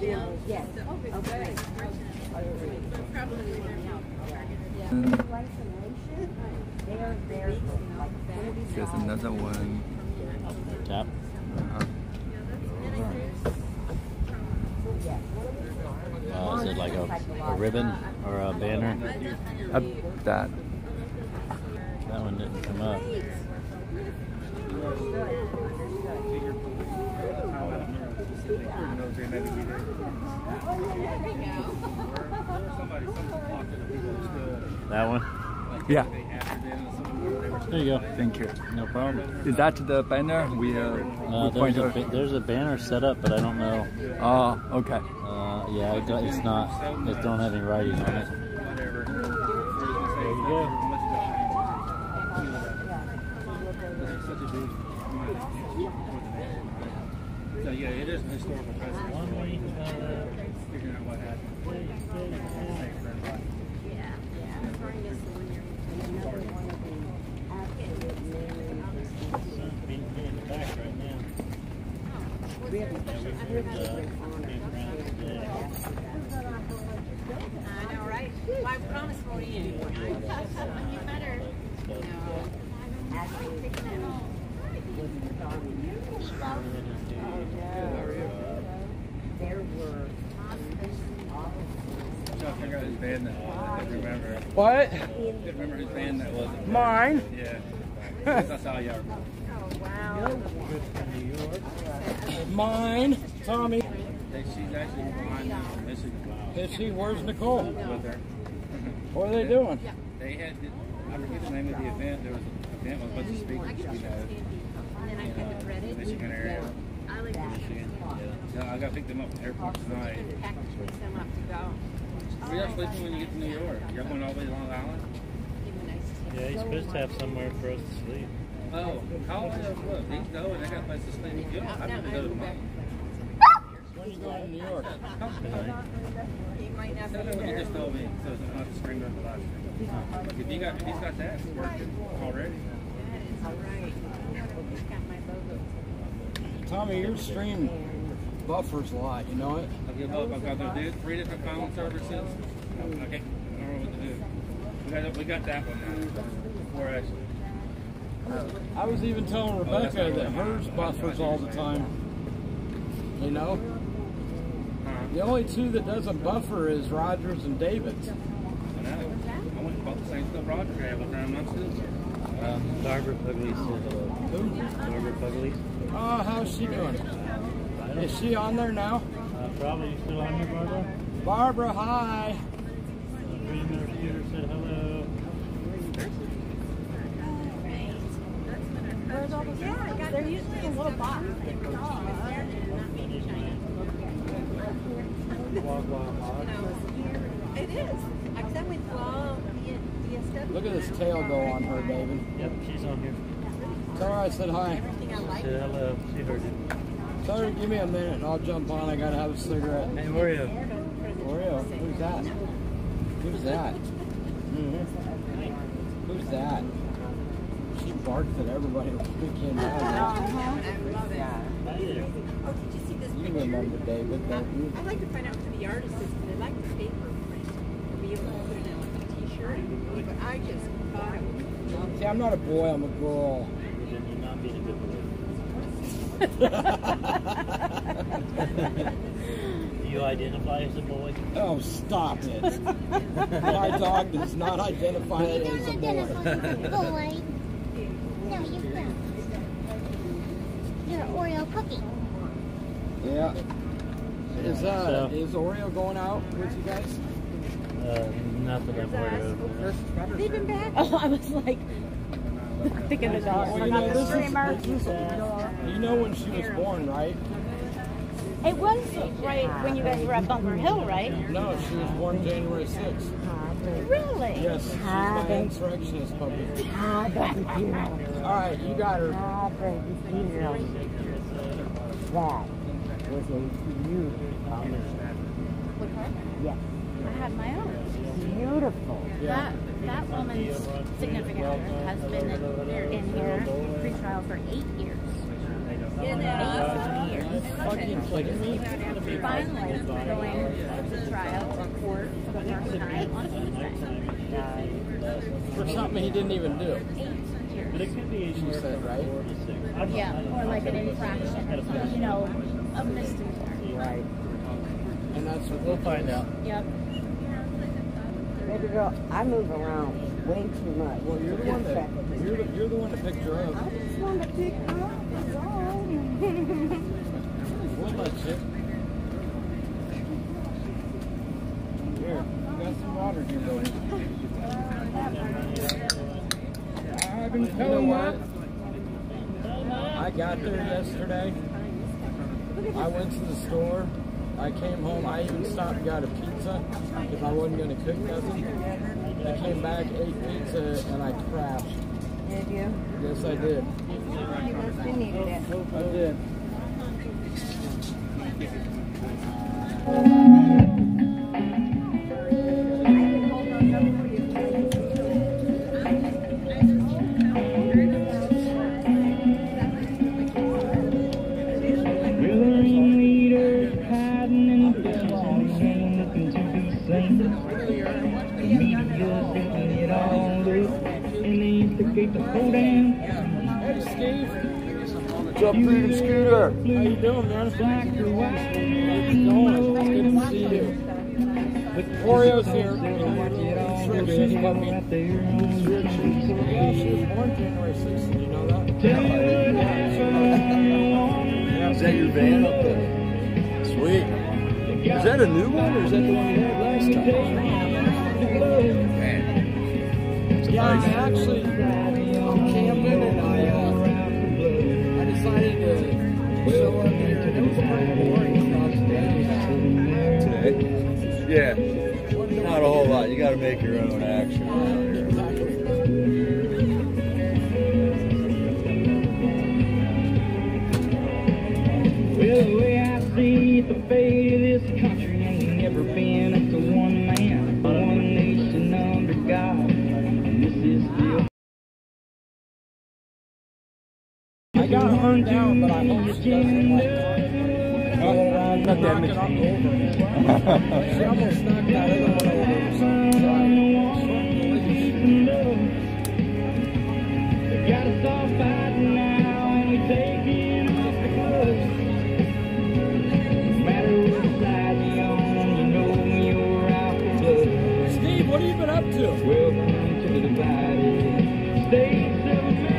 Yes. Okay. There's another one. Tap. Is it like a ribbon or a banner? That. That one didn't come up. That one? Yeah. There you go. Thank you. No problem. Is that the banner? There's a banner set up, but I don't know. Oh, okay. Yeah, it's not. It don't have any writing on it. There you go. So yeah, it is a historical presence. Figuring out what happened. I know, right? Well, I promise for you anyway. You better. There were Trying to figure out whose band that was. I couldn't remember. What? Couldn't remember whose band that was. Mine? Yeah. That's how y'all remember. Oh, wow. Mine? Tommy? She's actually behind Michigan. Is she? Where's Nicole? With her. What are they doing? They had, I forget the name of the event. There was an event with a bunch of speakers, Michigan area. I like Michigan. Yeah, I got to pick them up from the airport tonight. package them up to go. Where y'all sleeping when you get to New York? Y'all going all the way to Long Island? Yeah, he's supposed to have somewhere for us to sleep. Oh, call me up. Look, they know and they got a place to sleep. You don't have to go to mine. When are you going to New York? He might not Tell them what you just told me, so it's not the string of the last thing. Like if he's got that working already. That is right. He's got my logo. Tommy, your stream buffers a lot, you know it? I've got to do 3 different phone services. Okay, I don't know what to do. We got that one now. Before actually. I was even telling Rebecca that hers buffers all the time. You know? The only two that doesn't buffer is Rogers and David's. I know. I went and bought the same stuff Roger had with 9 months ago. Barbara Pugliese said hello. Who? Barbara Pugliese. Oh, how's she doing? Is she on there now? Probably. You still on here, Barbara? Barbara, hi. Dreamer Shooter said hello. Where's all those? Yeah, they're usually in a little box. It is. Except with DSW. Look at this tail go on her, David. Yep, she's on here. Tell her I said hi. Everything I like. Said hello. She heard you. Tell her to give me a minute and I'll jump on. I gotta have a cigarette. Hey, Oreo. Oreo? Who's that? Who's that? Who's that? She barked at everybody when we came out. I love it. Hi there. Oh, did you see this You picture? remember David, don't you? I'd like to find out who the artist is, but I like the paper print. To be able to put it on like a t-shirt. But I just thought it was... See, I'm not a boy, I'm a girl. Then you're not being a good boy. Do you identify as a boy? Oh, stop it. My dog does not identify as a boy. Boy. No, you don't. You're an Oreo cookie. Yeah. Is Oreo going out with you guys? Not that I've heard of. They've been back. Oh, I was like thinking the dog. Well, you know, you know when she was born, right? It was right when you guys were at Bunker Hill, right? No, she was born January 6th. Really? Yes, she's my insurrectionist puppy. All right, you got her. That was a huge accomplishment. Yes. I had my own. Beautiful. That woman's significant other has been in here pre-trial for 8 years. Isn't that awesome? Fucking kidding me? Finally going to trial or court for the first time on Tuesday. For something he didn't even do. She said, right? Yeah, or like an infraction, you know, a misdemeanor. Right. And that's what we'll find out. Yep. Baby girl, I move around way too much. Well, you're the one that you're the one that picked her up. I just want to pick her up. That's all. We'll let you. Here, you got some water here, buddy. I've been telling what? I got there yesterday. I went to the store. I came home. I even stopped and got a pizza because I wasn't going to cook nothing. I came back, ate pizza, and I crashed. Did you? Yes, I did. You needed it. I did. Hey, Steve. What's up, Freedom Scooter? How you doing, man? How's it going? Good to see you. Victoria's here. It's Richie's puppy. Yeah, she was born January 6th. Did you know that? Is that your van up there? Sweet. Is that a new one or is that the one you had last time? Yeah, I actually camping and I decided to show up here and it was pretty boring across Today? Yeah. Not a whole lot. You got to make your own action around here. Well, the way I see it, the fate of this country ain't never been up to one man, one nation under God. I got her down, but I hope she doesn't like go around and knock it up over. She almost knocked that other one over. We gotta stop fighting now and we taking off the gloves. No matter what side you're on, you know you're out for blood. Steve, what have you been up to? Welcome to the divided states of America.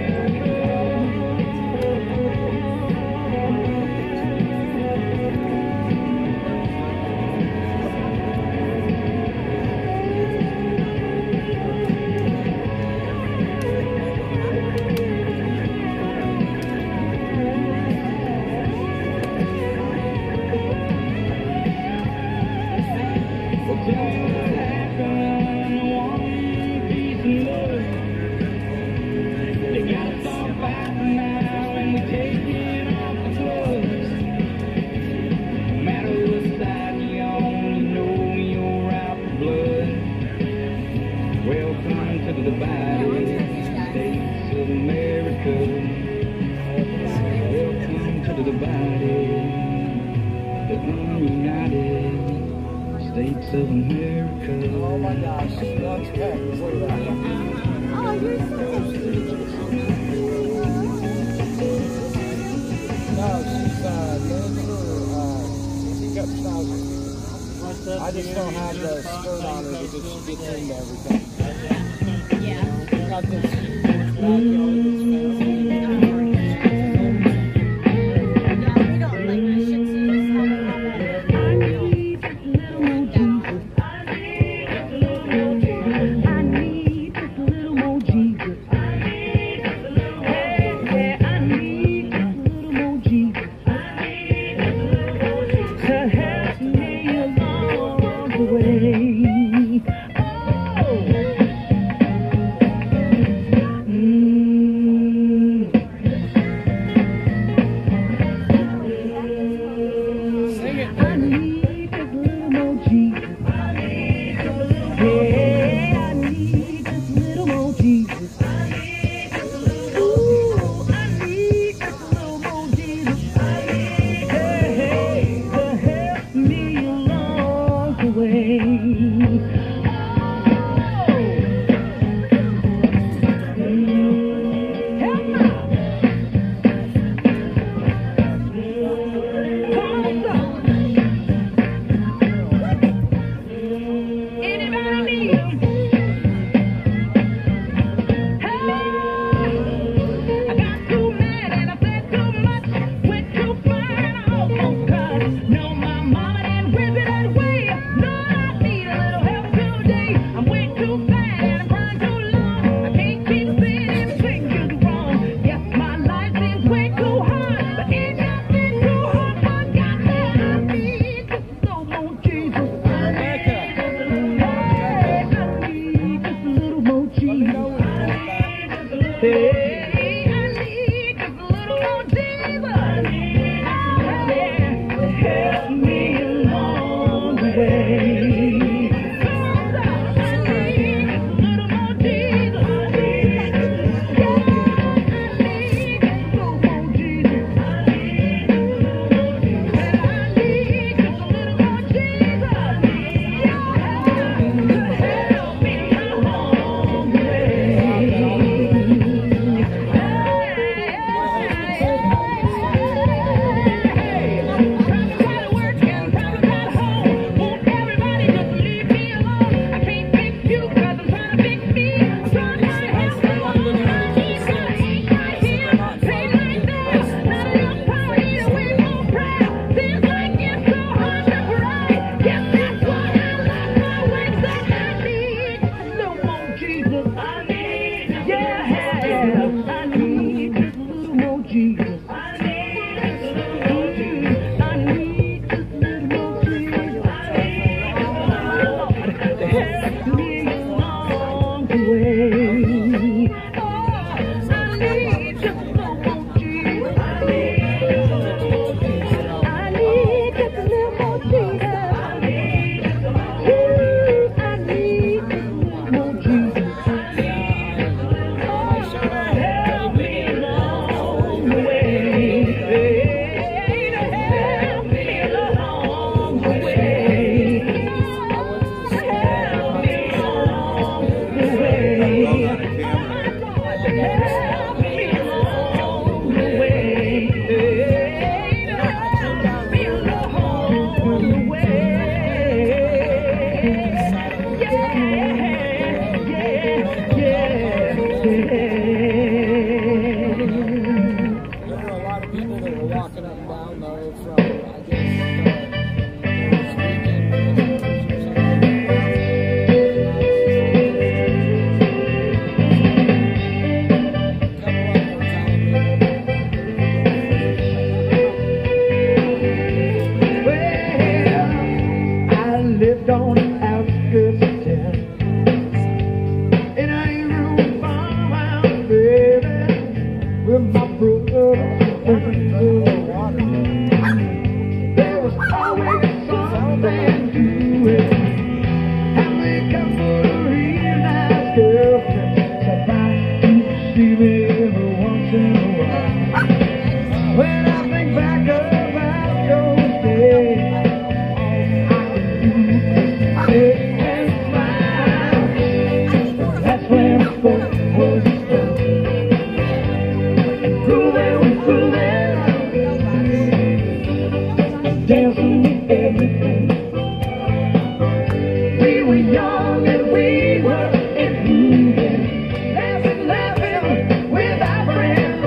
States of America. Oh my gosh, she loves pets. Look at that. Oh, you're so sweet. No, she's teacup schnauzer. I just don't have the skirt on her because she gets into everything. Yeah. Got this huge backyard that's fancy. walking up and down though from, I guess, this weekend, Christmas or something. Lived on the outskirts of town in a eight-room farmhouse, baby, with my brother. There was always something to it, and we come for a real nice girlfriend. So I do see me every once in a while. When I think back about those days, that's when I'm supposed to stop. Grooving with grooving, dancing with everything. We were young and we were improving, laughing, laughing with our friends.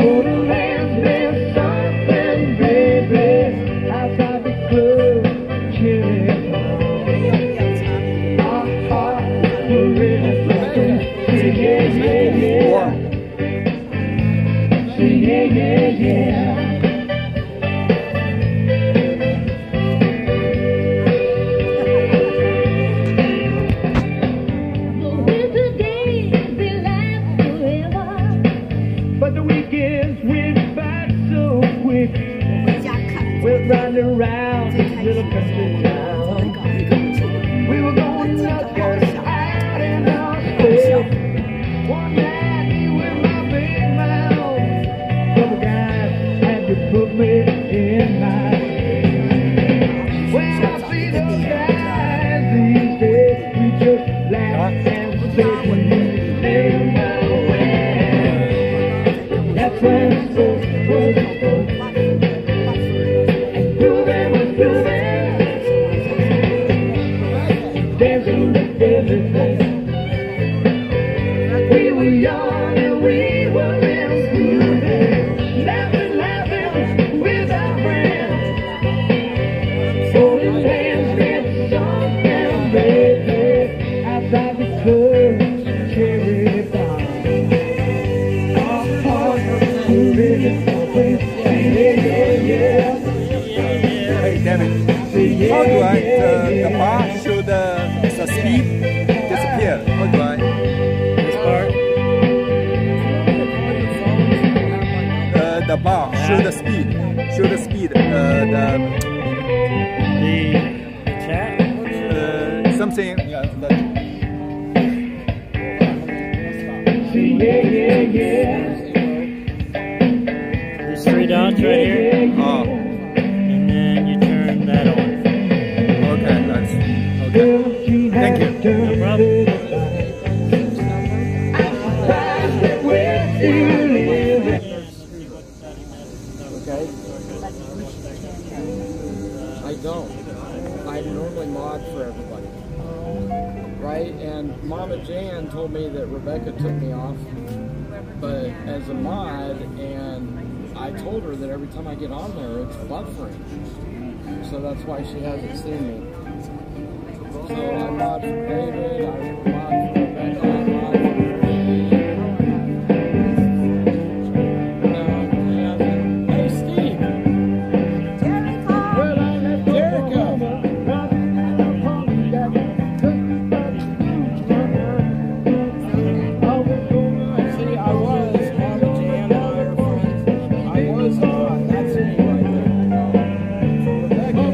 Oh, the land's been something, baby, outside the club. But the weekends went by so quick. We're riding around this little country town. We were going nuts, out in our space. One night you were my big mouth. Couple guys had to put me in my place. When I see those guys these days, we just laugh and say we live my way. That's when it's supposed to go. Grooving with grooving, dancing with everything. We were young and we were improving, laughing, laughing with our friends. Holding hands with something, baby, outside the club, cherry bomb. We're really something, yeah. Hey, David, how do I, the bar should, the speed disappear? How do I? This part? The bar, show the speed, The chat? something, There's three dots right here. oh, And then you turn that on. okay, that's, okay, thank you. No problem. Okay? I don't. I normally mod for everybody. Right? And Mama Jan told me that Rebecca took me off, but as a mod, and I told her that every time I get on there, it's buffering. So that's why she hasn't seen me. So I mod for David, I mod for Rebecca, I mod for Hey Steve! Well, I left Jericho! See, I was Mama Jan and I are friends. I was on, that's me right there. Rebecca,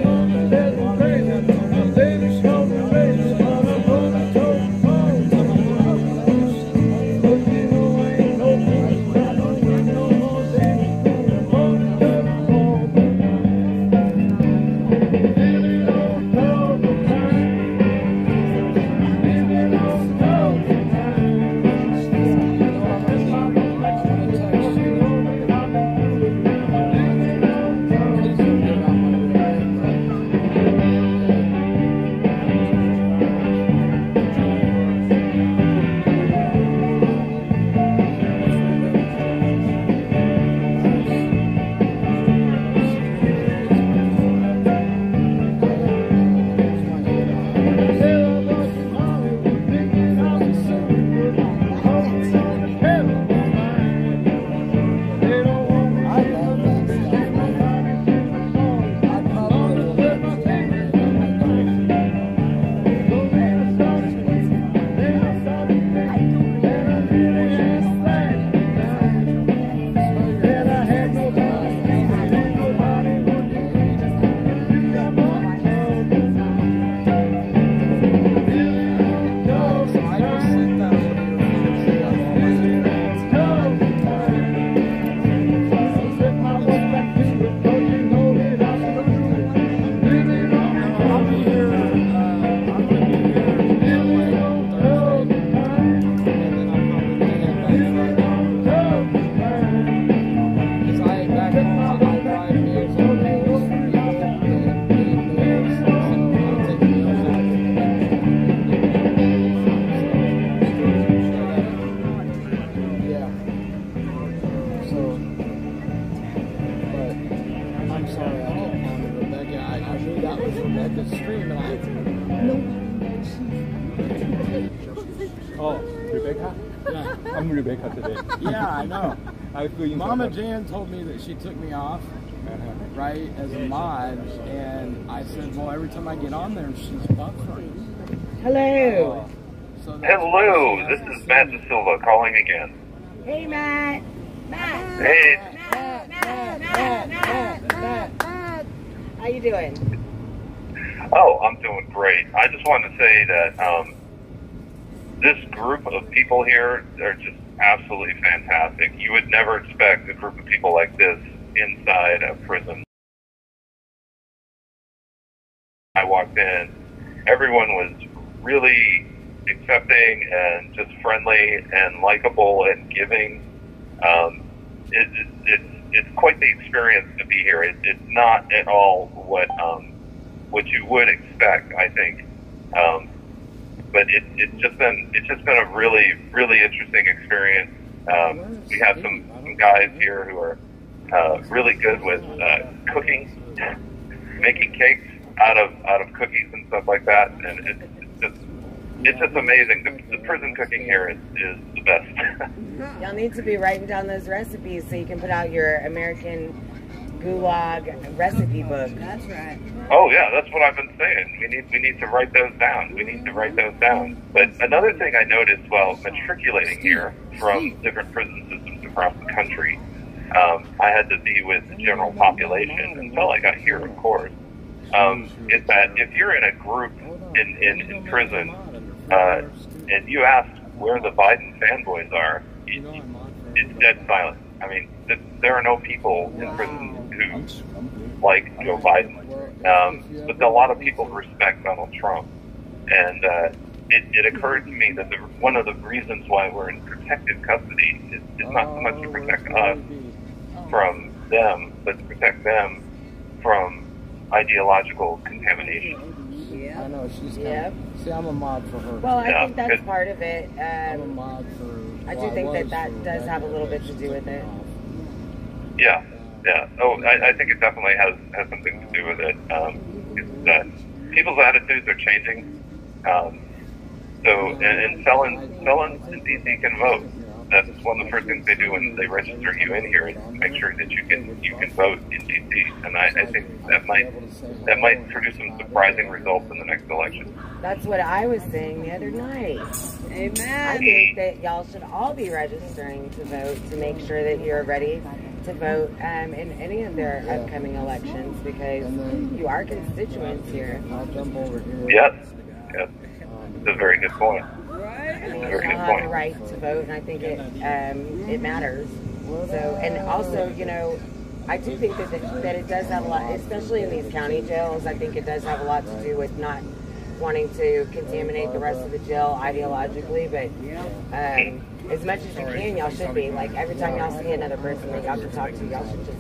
at the stream, and Oh, Rebecca? Yeah. I'm Rebecca today. Yeah, I know. I feel in Mama Jan told me that she took me off, right, as a mod, and I said, well, every time I get on there, she's buffering. Hello. So that's Hello, why she this has is to Matt see me. Da Silva calling again. Hey, Matt. Matt. Hey, Matt. How you doing? oh, I'm doing great. I just wanted to say that this group of people here are just absolutely fantastic. You would never expect a group of people like this inside a prison. I walked in, everyone was really accepting and just friendly and likable and giving. It's quite the experience to be here. It's not at all what you would expect, I think. But it's just been a really, really interesting experience. We have some guys here who are really good with cooking, making cakes out of cookies and stuff like that, and it's just amazing. The prison cooking here is the best. Y'all need to be writing down those recipes so you can put out your American Gulag recipe book. That's right. Oh yeah, that's what I've been saying. We need to write those down. We need to write those down. But another thing I noticed while matriculating here from different prison systems across the country, I had to be with the general population until I got here, of course. Is that if you're in a group in prison and you ask where the Biden fanboys are, it's dead silent. I mean, there are no people in prison who like Joe Biden, but a lot of people respect Donald Trump. And it occurred to me that one of the reasons why we're in protective custody is not so much to protect us from them, but to protect them from ideological contamination. I know, she's Yep. See, I'm a mod for her. Well, I Yeah, think that's it- part of it. I'm a mod for... I do well, think was that for does have a little bit to Rebecca. do with it. Yeah, yeah. Oh, I think it definitely has something to do with it. People's attitudes are changing. And felons in DC can vote. That's one of the first things they do when they register you in here is make sure that you can vote in DC. And I think that might produce some surprising results in the next election. That's what I was saying the other night. I Amen. think that y'all should all be registering to vote to make sure that you're ready to vote in any of their upcoming elections because you are constituents here. I'll jump over here. Yes, yes. That's a very good point. I mean, Very y'all good have point. the right to vote, and I think it matters. So, and also, you know, I do think that it does have a lot, especially in these county jails. I think it does have a lot to do with not wanting to contaminate the rest of the jail ideologically, but as much as you can, y'all should be. Like every time y'all see another person that y'all can talk to, y'all should just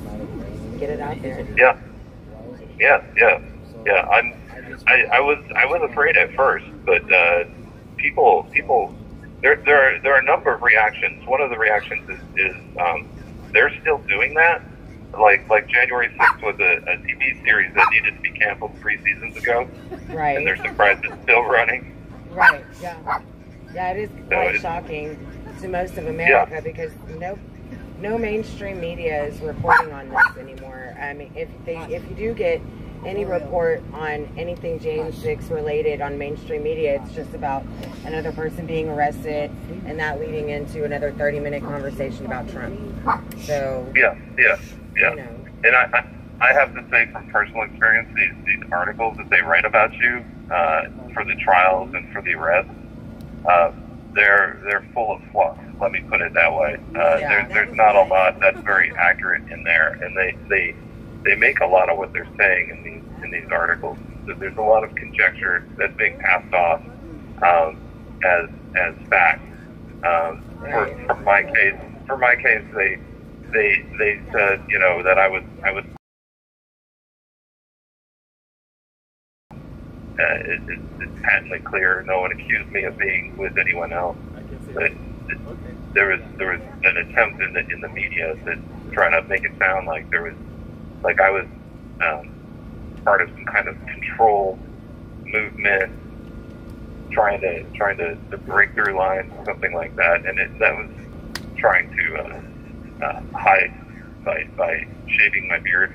get it out there. Yeah. I was afraid at first, but people there are a number of reactions. One of the reactions is they're still doing that. Like January 6th was a TV series that needed to be canceled 3 seasons ago, Right. and they're surprised it's still running. Right. Yeah. Yeah, it is quite shocking to most of America because no mainstream media is reporting on this anymore. I mean, if you do get any report on anything January 6 related on mainstream media, it's just about another person being arrested and that leading into another 30-minute conversation about Trump. So Yeah. you know. And I have to say from personal experience, these articles that they write about you for the trials and for the arrests, they're full of fluff. Let me put it that way. There's not a lot that's very accurate in there, and they make a lot of what they're saying in these articles. So there's a lot of conjecture that's being passed off as fact. For my case, they said, you know, that I was. It's patently clear. No one accused me of being with anyone else. But there was an attempt in the media to try to make it sound like I was part of some kind of controlled movement, trying to break through lines, something like that. And that was trying to hide by shaving my beard,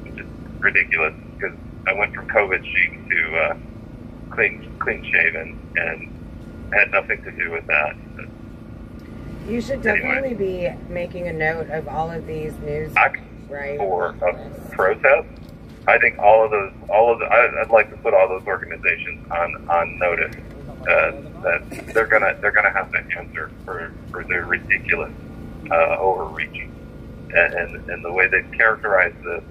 which is ridiculous because I went from COVID chic to clean shaven, and had nothing to do with that. You should definitely be making a note of all of these news, right? For a protest, I think I'd like to put all those organizations on notice that they're gonna have to answer for their ridiculous overreaching and the way they characterize this,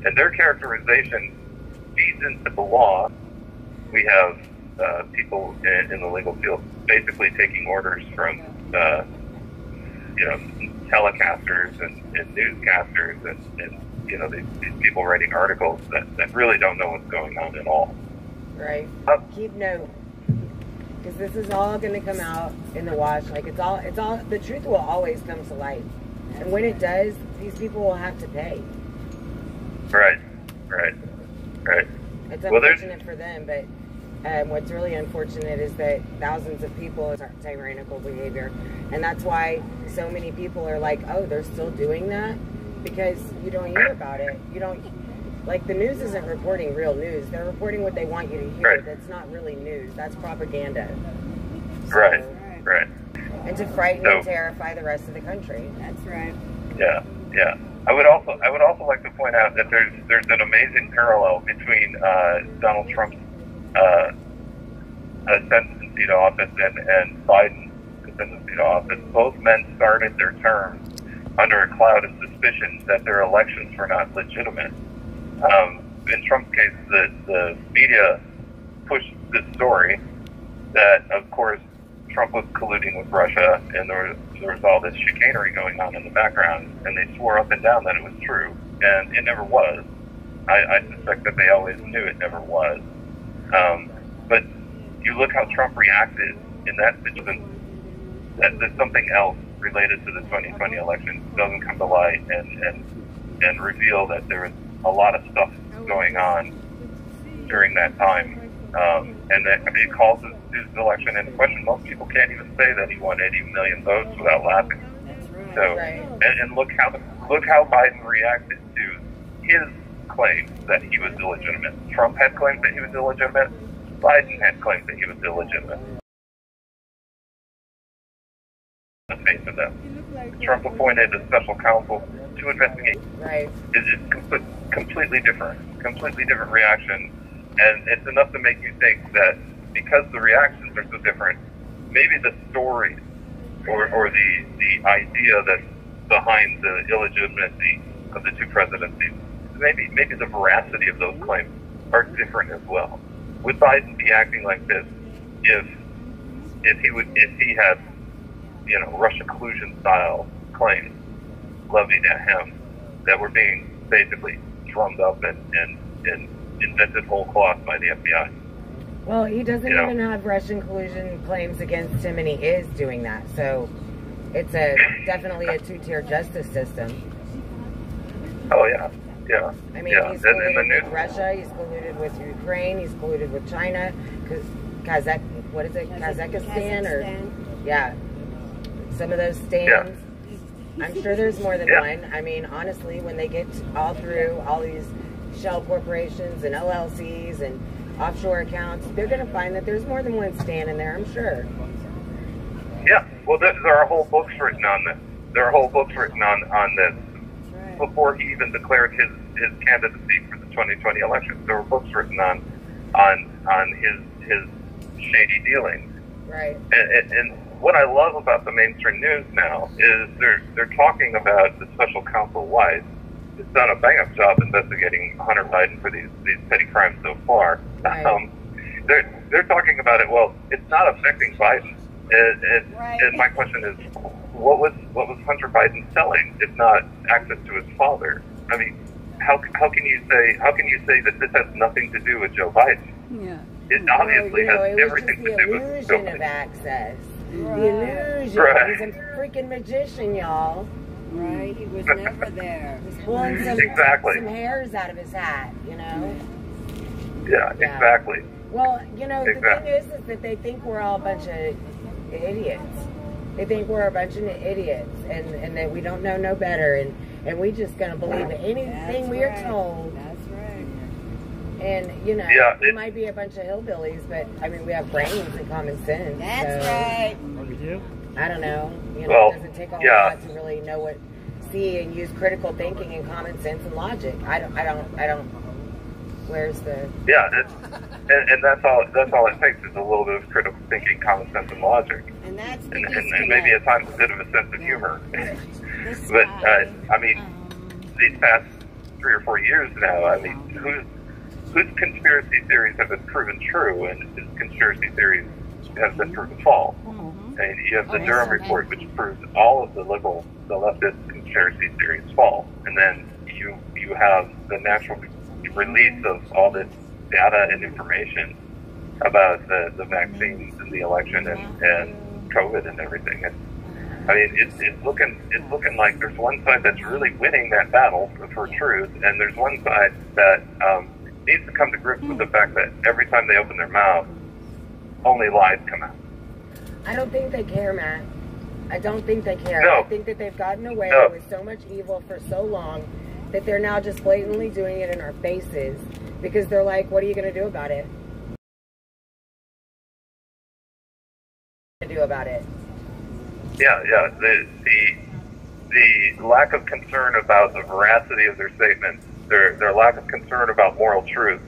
and their characterization feeds into the law. We have people in the legal field basically taking orders from telecasters and newscasters and these people writing articles that really don't know what's going on at all. Right. Keep note, because this is all going to come out in the wash. Like it's all. The truth will always come to light, and when it does, these people will have to pay. Right. It's unfortunate for them, but what's really unfortunate is that thousands of people are tyrannical behavior, and that's why so many people are like, oh, they're still doing that, because you don't hear about it. You don't, like, the news isn't reporting real news. They're reporting what they want you to hear. Right. That's not really news. That's propaganda. So, right. And to frighten and terrify the rest of the country. That's right. Yeah. I would also like to point out that there's an amazing parallel between Donald Trump's ascendancy to office and Biden's ascendancy to office. Both men started their terms under a cloud of suspicion that their elections were not legitimate. In Trump's case, the media pushed this story that, of course, Trump was colluding with Russia, and there was all this chicanery going on in the background, and they swore up and down that it was true, and it never was. I suspect that they always knew it never was. But you look how Trump reacted in that situation, that something else related to the 2020 election doesn't come to light and reveal that there was a lot of stuff going on during that time, and that it calls his election into question. Most people can't even say that he won 80 million votes without laughing. So, and look how Biden reacted to his claims that he was illegitimate. Trump had claims that he was illegitimate. Biden had claims that he was illegitimate. The face of them. Trump appointed a special counsel to investigate. Right. It's completely different reaction, and it's enough to make you think that because the reactions are so different, maybe the story or the idea that's behind the illegitimacy of the two presidencies, maybe the veracity of those claims are different as well. Would Biden be acting like this if he had Russia collusion style claims levied at him that were being basically drummed up and invented whole cloth by the FBI? Well, he doesn't even have Russian collusion claims against him, and he is doing that. So it's definitely a two-tier justice system. Oh, yeah. I mean, he's colluded with Russia, he's colluded with Ukraine, he's colluded with China, Kazakhstan, or some of those stands. Yeah. I'm sure there's more than one. I mean, honestly, when they get all through all these shell corporations and LLCs and offshore accounts, they're going to find that there's more than one stand in there, I'm sure. Yeah, well, there are whole books written on this. There are whole books written on this. Before he even declared his candidacy for the 2020 election, there were books written on his shady dealings. Right. And what I love about the mainstream news now is they're talking about the special counsel Weiss. It's done a bang-up job investigating Hunter Biden for these petty crimes so far. Right. They're talking about it. Well, it's not affecting Biden. And my question is, what was Hunter Biden selling if not access to his father? I mean, how can you say that this has nothing to do with Joe Biden? Yeah. It obviously has everything to do with Joe Biden. Of access. Right. The illusion. Right. He's a freaking magician, y'all. Right, he was never there. Pulling Exactly. some hairs out of his hat, you know? Yeah, exactly. Well, you know, the Exactly. thing is that they think we're all a bunch of idiots. They think we're a bunch of idiots and that we don't know no better and we just gonna believe anything we're told. That's right. And, you know, Yeah, we might be a bunch of hillbillies, but, I mean, we have brains and common sense. That's so, right. I don't know. You know, Well, it doesn't take a whole yeah. lot to really know what, see and use critical thinking and common sense and logic. I don't, where's the... Yeah, and that's all it takes is a little bit of critical thinking, common sense, and logic. And that's the And maybe at times a bit of a sense of humor. But, I mean, these past 3 or 4 years now, I mean, whose conspiracy theories have been proven true and whose conspiracy theories have been proven false? And you have the Durham report, which proves all of the leftist conspiracy theories false. And then you have the natural release of all this data and information about the vaccines and the election and COVID and everything. And I mean, it's looking like there's one side that's really winning that battle for truth, and there's one side that needs to come to grips with the fact that every time they open their mouth, only lies come out. I don't think they care, Matt. I don't think they care. No. I think that they've gotten away No. with so much evil for so long that they're now just blatantly doing it in our faces because they're like, what are you going to do about it? Yeah. The lack of concern about the veracity of their statements, their lack of concern about moral truth,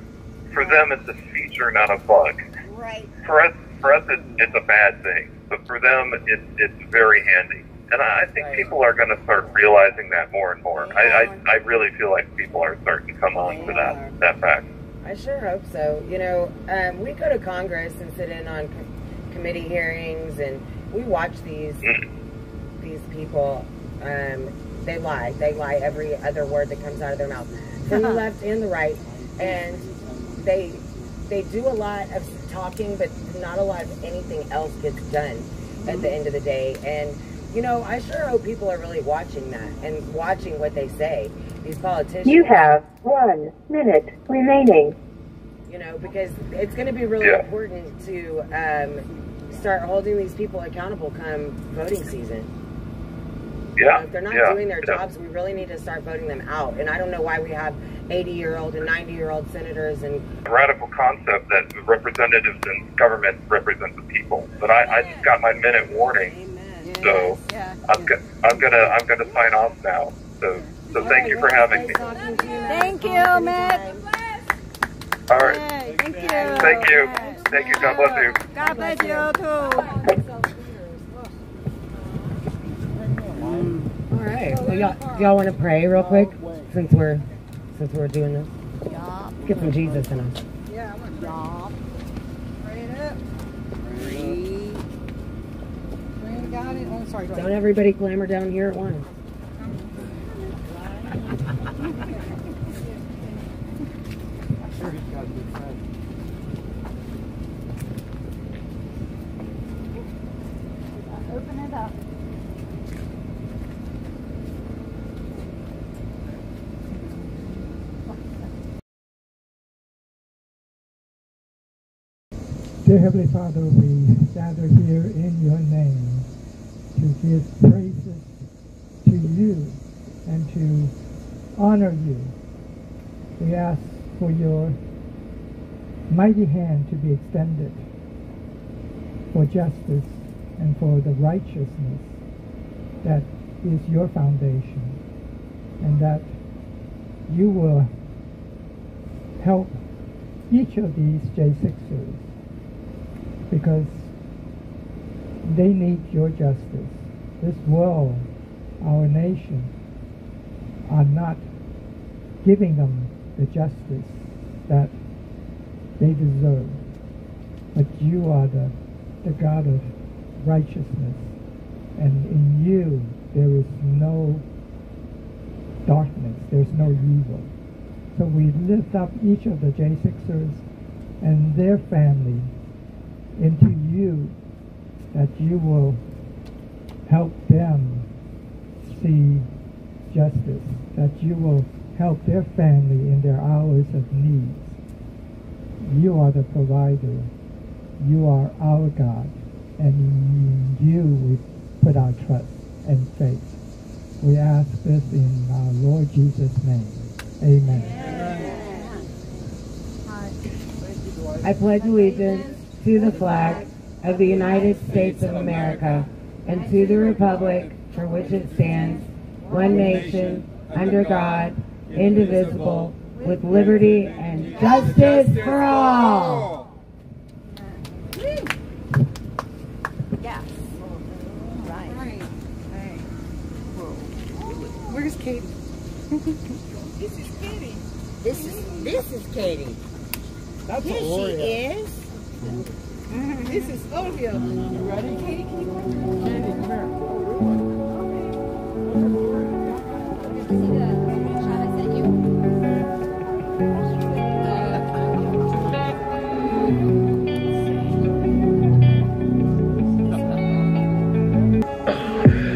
for them it's a feature, not a bug. Right. For us, it's a bad thing, but for them, it's very handy. And I think people are going to start realizing that more and more. I really feel like people are starting to come on to that fact. I sure hope so. You know, we go to Congress and sit in on committee hearings, and we watch these people. They lie. They lie every other word that comes out of their mouth, from the left and the right. And they do a lot of talking, but not a lot of anything else gets done at the end of the day. And you know, I sure hope people are really watching that and watching what they say. These politicians. You have 1 minute remaining. You know, because it's going to be really important to start holding these people accountable come voting season. Yeah. If they're not doing their jobs, we really need to start voting them out. And I don't know why we have 80-year-old and 90-year-old senators and The radical concept that representatives in government represent the people. But I just got my minute warning. So I'm gonna sign off now. So thank you for having me. Thank you, Matt. All right. Thank you. Thank you. Thank you. God bless you. God bless you too. all right. Well, y'all want to pray real quick since we're doing this? Get some Jesus in us. Yeah, I want to pray it up. Breathe. Got it. Oh, sorry. Don't everybody clamor down here at once. Open it up. Dear Heavenly Father, we gather here in your name to give praises to you and to honor you. We ask for your mighty hand to be extended for justice and for the righteousness that is your foundation, and that you will help each of these J6ers because they need your justice. This world, our nation, are not giving them the justice that they deserve. But you are the God of righteousness, and in you there is no darkness, there's no evil. So we lift up each of the J6ers and their family into you, that you will help them see justice, that you will help their family in their hours of need. You are the provider. You are our God, and in you we put our trust and faith. We ask this in our Lord Jesus' name. Amen. I pledge allegiance to the flag of the United States of America and to the republic for which it stands, one nation, under God, indivisible, with liberty and justice for all. Yes. Right. Where's Katie? This is Katie. This is Katie. That's Yes, Gloria. she is. This is Olivia. You ready, Katie? Can you come here? Katie, come here.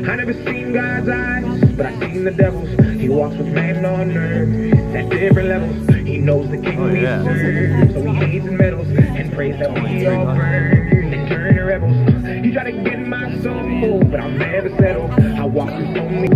I never seen God's eyes, but I seen the devil's. He walks with man on earth at different levels. He knows the king we serve, so he hates and meddles and prays that we all burn and turn to rebels. He tried to get my soul, but I'll never settle. I walk with only,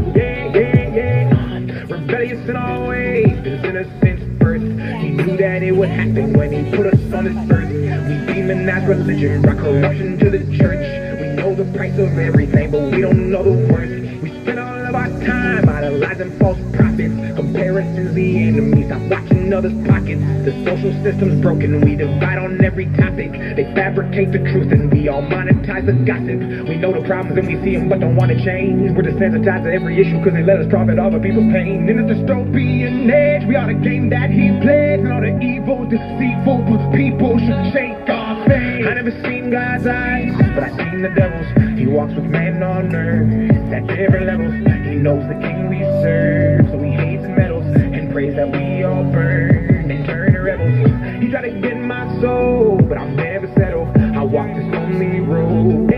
rebellious in all ways, been sinner since birth. He knew that it would happen when he put us on this earth. We demonize religion, brought corruption to the church. We know the price of everything, but we don't know the worth. We spend all of our time idolizing false prophets. Comparison's the enemy, stop watching others' pockets. The social system's broken, we divide on every topic. They fabricate the truth and we all monetize the gossip. We know the problems and we see them but don't want to change. We're desensitized to every issue because they let us profit off of people's pain. In this dystopian age, we are the game that he plays. And all the evil, deceitful people should shake our faith. I never seen God's eyes, but I seen the devil's. He walks with man on earth at different levels. He knows the king we serve, so he hates and meddles and prays that we all burn and turn to rebels. He tried to get my soul, but I'll never settle. I walk this lonely road.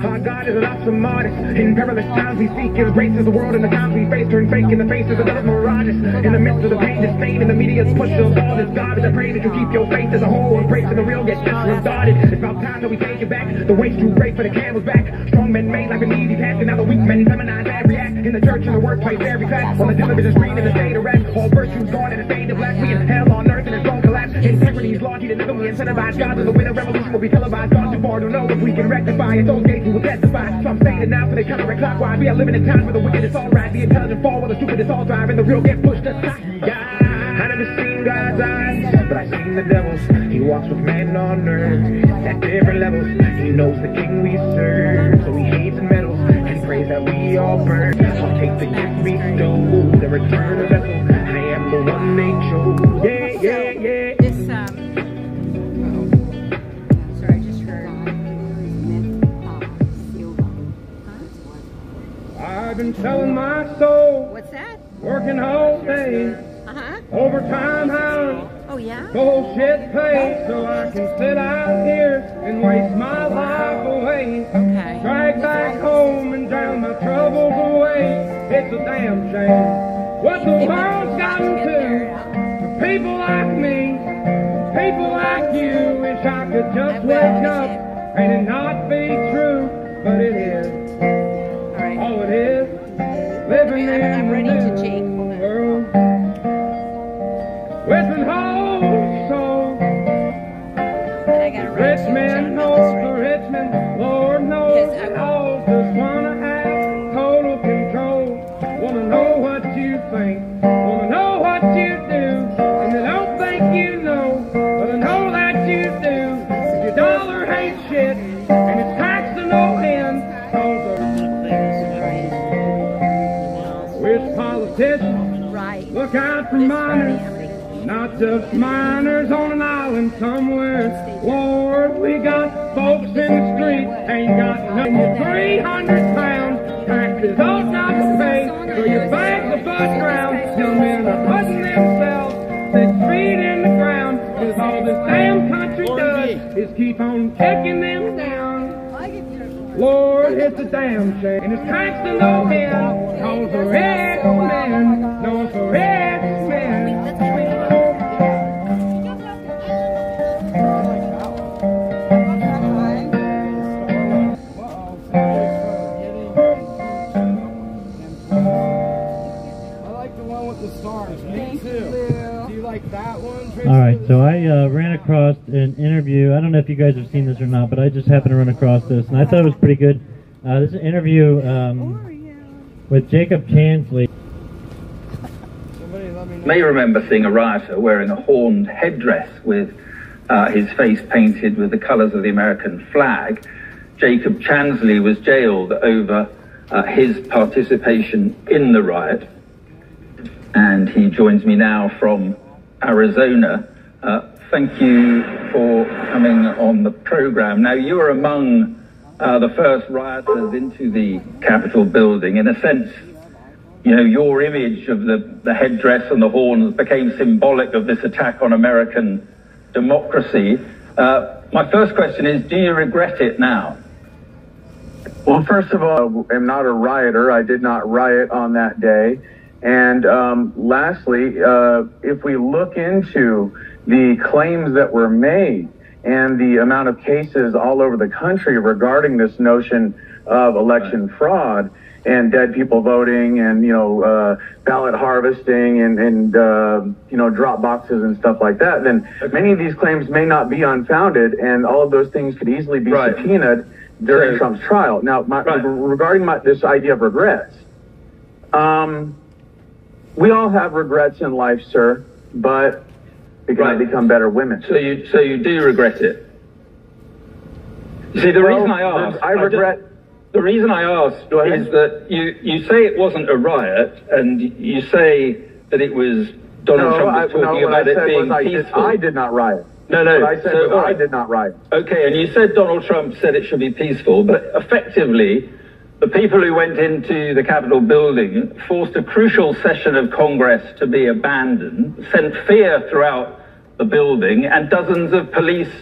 Our God is an awesome artist. In perilous times we seek his grace as the world and the times we face turn fake in the faces of those mirages. In the midst of the pain, disdain, and the media's push of all this garbage, I pray that you keep your faith as a whole. Embrace and the real get disregarded. It's about time that we take it back. The wait's too great for the camel's back. Strong men made like an easy task, and now the weak men feminize every act. In the church, in the workplace, every fact. On the television screen, in the state of rap. All virtues gone in the state of black. We in hell on earth and it's all collapse. Integrity's lost, he deliver me incentivized. God is the winner, revolution will be televised. Gone too far to know if we can rectify it. Those gates will testify. So I'm saying it now so they counter-clockwise. We are living in times where the wicked is alright. The intelligent fall while the stupid is all drive. And the real get pushed aside. I never seen God's eyes, but I seen the devil's. He walks with man on earth at different levels. He knows the king we serve, so he hates and meddles and prays that we all burn. I'll take the gift bestowed and return a vessel. I am the one they chose. Yeah. This, sorry, I just heard. I've been telling my soul, What's that? working all day, overtime hours, Oh, yeah? bullshit pay, so I can sit out here and waste my life away. Okay. Drag back home and drown my troubles away. It's a damn shame what the world's gotten to. For people like me, people like you, wish I could just wake up and it not be true, but it is. All it is, living in I'm ready to take. world with an whole soul. And I gotta write Rich to men John hope Mills for right rich men, Lord knows Because I- they all just wanna have total control. Wanna know what you think, wanna know what you do, and they don't think you know, but I know that you do. Your dollar ain't shit, and it's taxed to no end. Which politicians Right. look out for minors, not just minors on an island somewhere. Lord, we got folks in the street, ain't got nothing. 300 pounds, taxes all not to pay, so your bags of butt ground. Young men are putting themselves 6 feet in the ground, cause all this damn country does is keep on kicking them down. Lord, it's a damn shame, and it's taxed to no end. Known for X-Men, known for All right, so I ran across an interview. I don't know if you guys have seen this or not, but I just happened to run across this, and I thought it was pretty good. This is an interview with Jacob Chansley. May remember seeing a rioter wearing a horned headdress with his face painted with the colours of the American flag. Jacob Chansley was jailed over his participation in the riot, and he joins me now from Arizona. Thank you for coming on the program. Now, you were among the first rioters into the Capitol building. In a sense, you know, your image of the headdress and the horns became symbolic of this attack on American democracy. My first question is, do you regret it now? Well, first of all, I'm not a rioter. I did not riot on that day. And lastly, if we look into the claims that were made and the amount of cases all over the country regarding this notion of election fraud and dead people voting and, you know, ballot harvesting and you know, drop boxes and stuff like that, then many of these claims may not be unfounded, and all of those things could easily be subpoenaed during Trump's trial. Now, regarding this idea of regrets, we all have regrets in life, sir, but we can become better women. So you do regret it? You see, the reason I asked... The reason I asked is that you say it wasn't a riot, and you say that it was Donald Trump was talking about it being peaceful. I did not riot. No. What I said was I did not riot. Okay, and you said Donald Trump said it should be peaceful, but effectively, the people who went into the Capitol building forced a crucial session of Congress to be abandoned, sent fear throughout the building, and dozens of police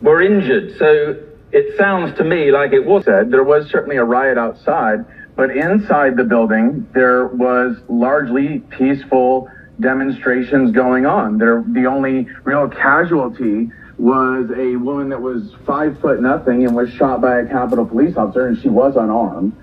were injured. So it sounds to me like it was said. There was certainly a riot outside, but inside the building, there was largely peaceful demonstrations going on. The only real casualty was a woman that was 5'0" and was shot by a Capitol police officer, and she was unarmed.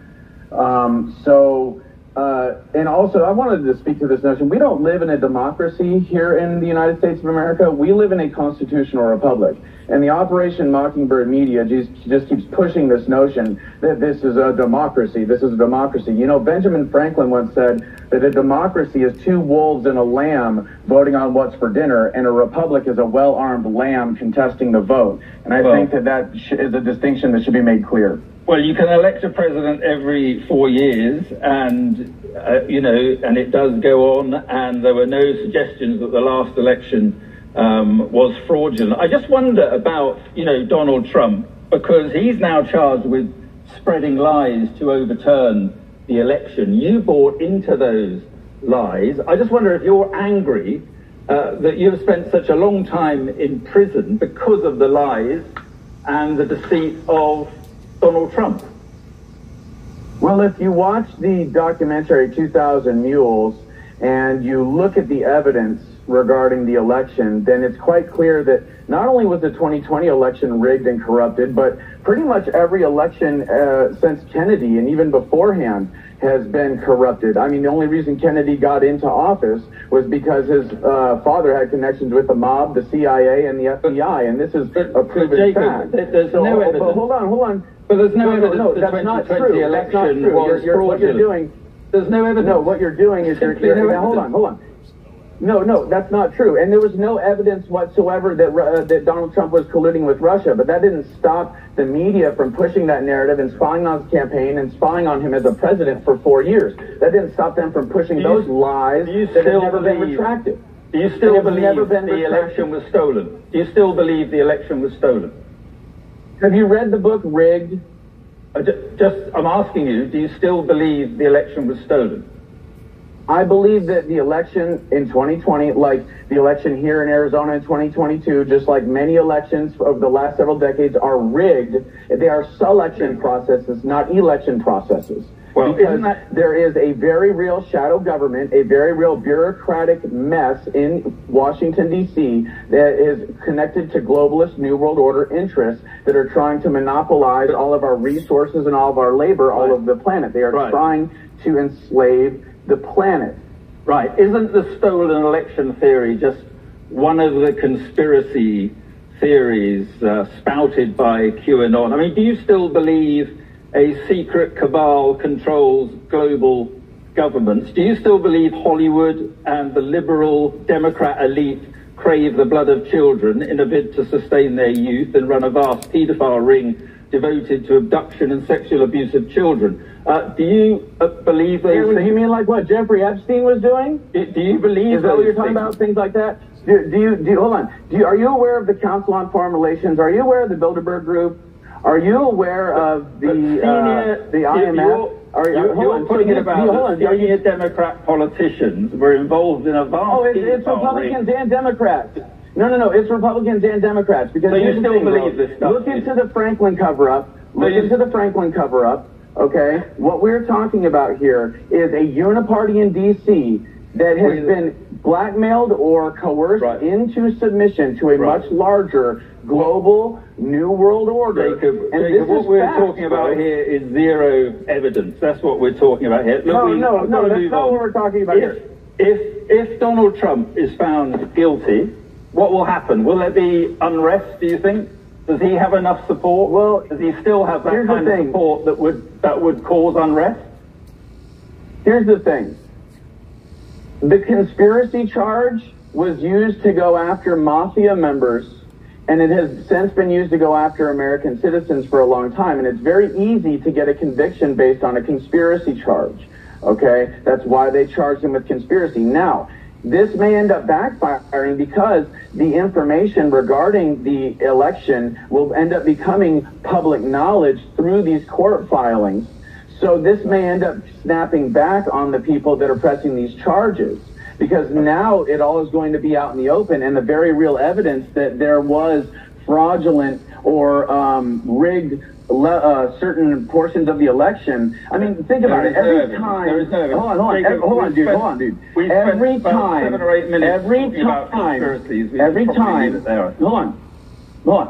And also, I wanted to speak to this notion. We don't live in a democracy here in the United States of America. We live in a constitutional republic. And the Operation Mockingbird media just keeps pushing this notion that this is a democracy. This is a democracy. You know, Benjamin Franklin once said that a democracy is 2 wolves and a lamb voting on what's for dinner, and a republic is a well-armed lamb contesting the vote. And I think that is a distinction that should be made clear. Well, you can elect a president every 4 years, and, you know, and it does go on, and there were no suggestions that the last election was fraudulent. I just wonder about, you know, Donald Trump, because he's now charged with spreading lies to overturn the election. You bought into those lies. I just wonder if you're angry that you've spent such a long time in prison because of the lies and the deceit of Donald Trump. Well, if you watch the documentary 2000 Mules and you look at the evidence regarding the election, then it's quite clear that not only was the 2020 election rigged and corrupted, but pretty much every election since Kennedy and even beforehand has been corrupted. I mean, the only reason Kennedy got into office was because his father had connections with the mob, the CIA, and the FBI, and this is a proven fact. There's no evidence. But hold on. But there's no evidence no, the that's 2020 not true. election was fraudulent. What you're doing. There's no evidence. No, what you're doing is hold on. No, that's not true. And there was no evidence whatsoever that Donald Trump was colluding with Russia, but that didn't stop the media from pushing that narrative and spying on his campaign and spying on him as a president for 4 years. That didn't stop them from pushing those lies that have never been retracted. Do you still believe the election was stolen? Do you still believe the election was stolen? Have you read the book Rigged? I'm asking you, do you still believe the election was stolen? I believe that the election in 2020, like the election here in Arizona in 2022, just like many elections over the last several decades, are rigged. They are selection processes, not election processes. Well, because there is a very real shadow government, a very real bureaucratic mess in Washington, D.C. that is connected to globalist New World Order interests that are trying to monopolize all of our resources and all of our labor all over the planet. They are trying to enslave the planet. Right. Isn't the stolen election theory just one of the conspiracy theories spouted by QAnon? I mean, do you still believe a secret cabal controls global governments? Do you still believe Hollywood and the liberal Democrat elite crave the blood of children in a bid to sustain their youth and run a vast paedophile ring devoted to abduction and sexual abuse of children? Do you believe those things? You mean like what Jeffrey Epstein was doing? Do you believe Is that what you're talking about? Things like that? Hold on. Are you aware of the Council on Foreign Relations? Are you aware of the Bilderberg Group? Are you aware of the IMF? You're putting it about senior Democrat politicians were involved in a vast... Oh, it's Republicans and Democrats. No, it's Republicans and Democrats. Because so you still believe this stuff? Look into the Franklin cover-up. Okay? What we're talking about here is a uniparty in D.C. that has been blackmailed or coerced into submission to a much larger global New World Order. Jacob, what we're talking about here is zero evidence. That's what we're talking about here. Look, no, that's not what we're talking about here. If Donald Trump is found guilty, what will happen? Will there be unrest, do you think? Does he have enough support? Well, does he still have that kind of support that would cause unrest? Here's the thing. The conspiracy charge was used to go after mafia members, and it has since been used to go after American citizens for a long time. And it's very easy to get a conviction based on a conspiracy charge. Okay? That's why they charged him with conspiracy. Now, this may end up backfiring because the information regarding the election will end up becoming public knowledge through these court filings. So this may end up snapping back on the people that are pressing these charges, because now it all is going to be out in the open, and the very real evidence that there was fraudulent or rigged certain portions of the eletion. I mean, think about it. Every time. Hold on, dude. Every time.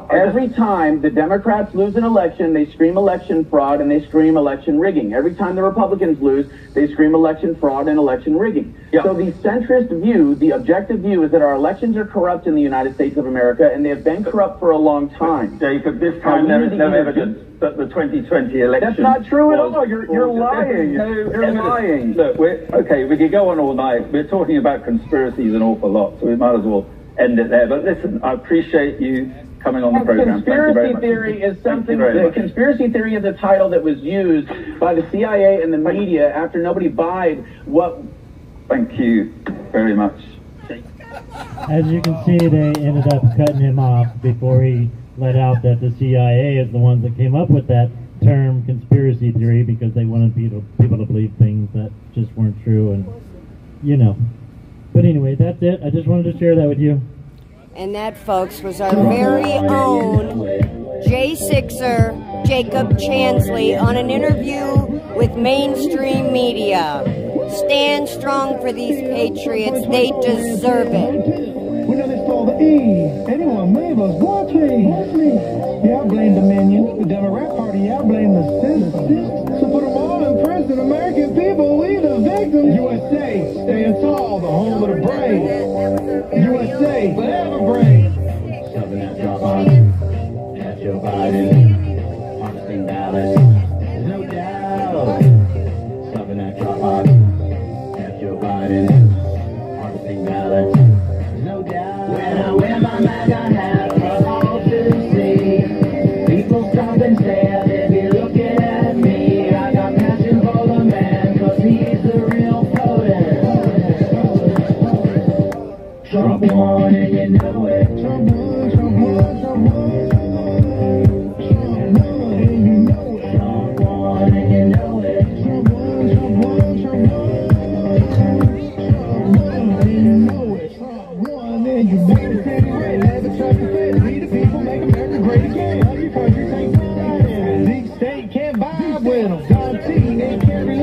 Every time the Democrats lose an election, they scream election fraud and they scream election rigging. Every time the Republicans lose, they scream election fraud and election rigging. Yeah. So the centrist view, the objective view, is that our elections are corrupt in the United States of America, and they have been corrupt for a long time. Jacob, this time there is no evidence that the 2020 election... That's not true at all. You're lying. You're lying. Look, we could go on all night. We're talking about conspiracies an awful lot, so we might as well end it there. But listen, I appreciate you coming on the program. Conspiracy theory is something. The conspiracy theory is a title that was used by the CIA and the media after nobody buyed what. Thank you very much. As you can see, they ended up cutting him off before he let out that the CIA is the ones that came up with that term conspiracy theory, because they wanted people to believe things that just weren't true, and you know. But anyway, that's it. I just wanted to share that with you. And that, folks, was our very own J6er, Jacob Chansley, on an interview with mainstream media. Stand strong for these patriots. They deserve it. We know this for the E. Anyone made us watch me. Yeah, I blame Dominion, the Democrat Party. Yeah, I blame the citizens. So put them all in prison. American people, we the victims. USA, stand tall, the home of the brave. USA, forever brave. Something that drop on. That's Joe Biden. Harvesting ballots. No doubt. Something that drop on. That's Joe Biden. Harvesting ballots. No doubt. When I wear my mask, I have for all to see. People stop and stare, they be looking at me. I got passion for the man, cause he's the real poet. Trump won and you know it. Trump won, Trump won, Trump won. Trump won and you know it. Trump won and you know it. Trump won, Trump won, Trump won. Trump won and you know it. Trump won and you know it. Never trust the Fed. We the people make America great again. All your countries ain't good. Deep state can't vibe with them. Don T ain't carry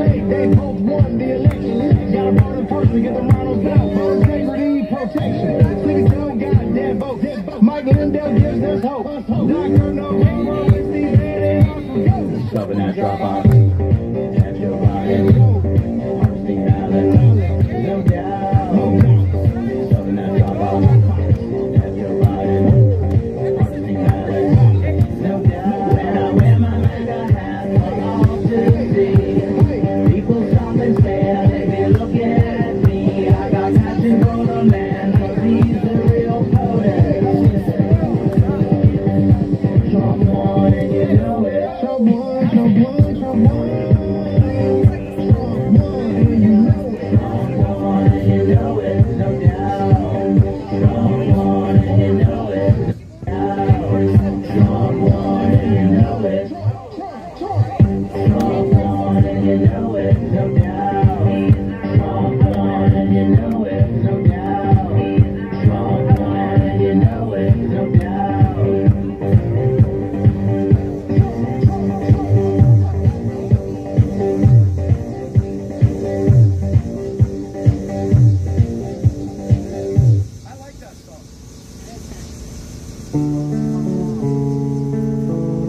know it, no doubt. Small town and you know it, no doubt.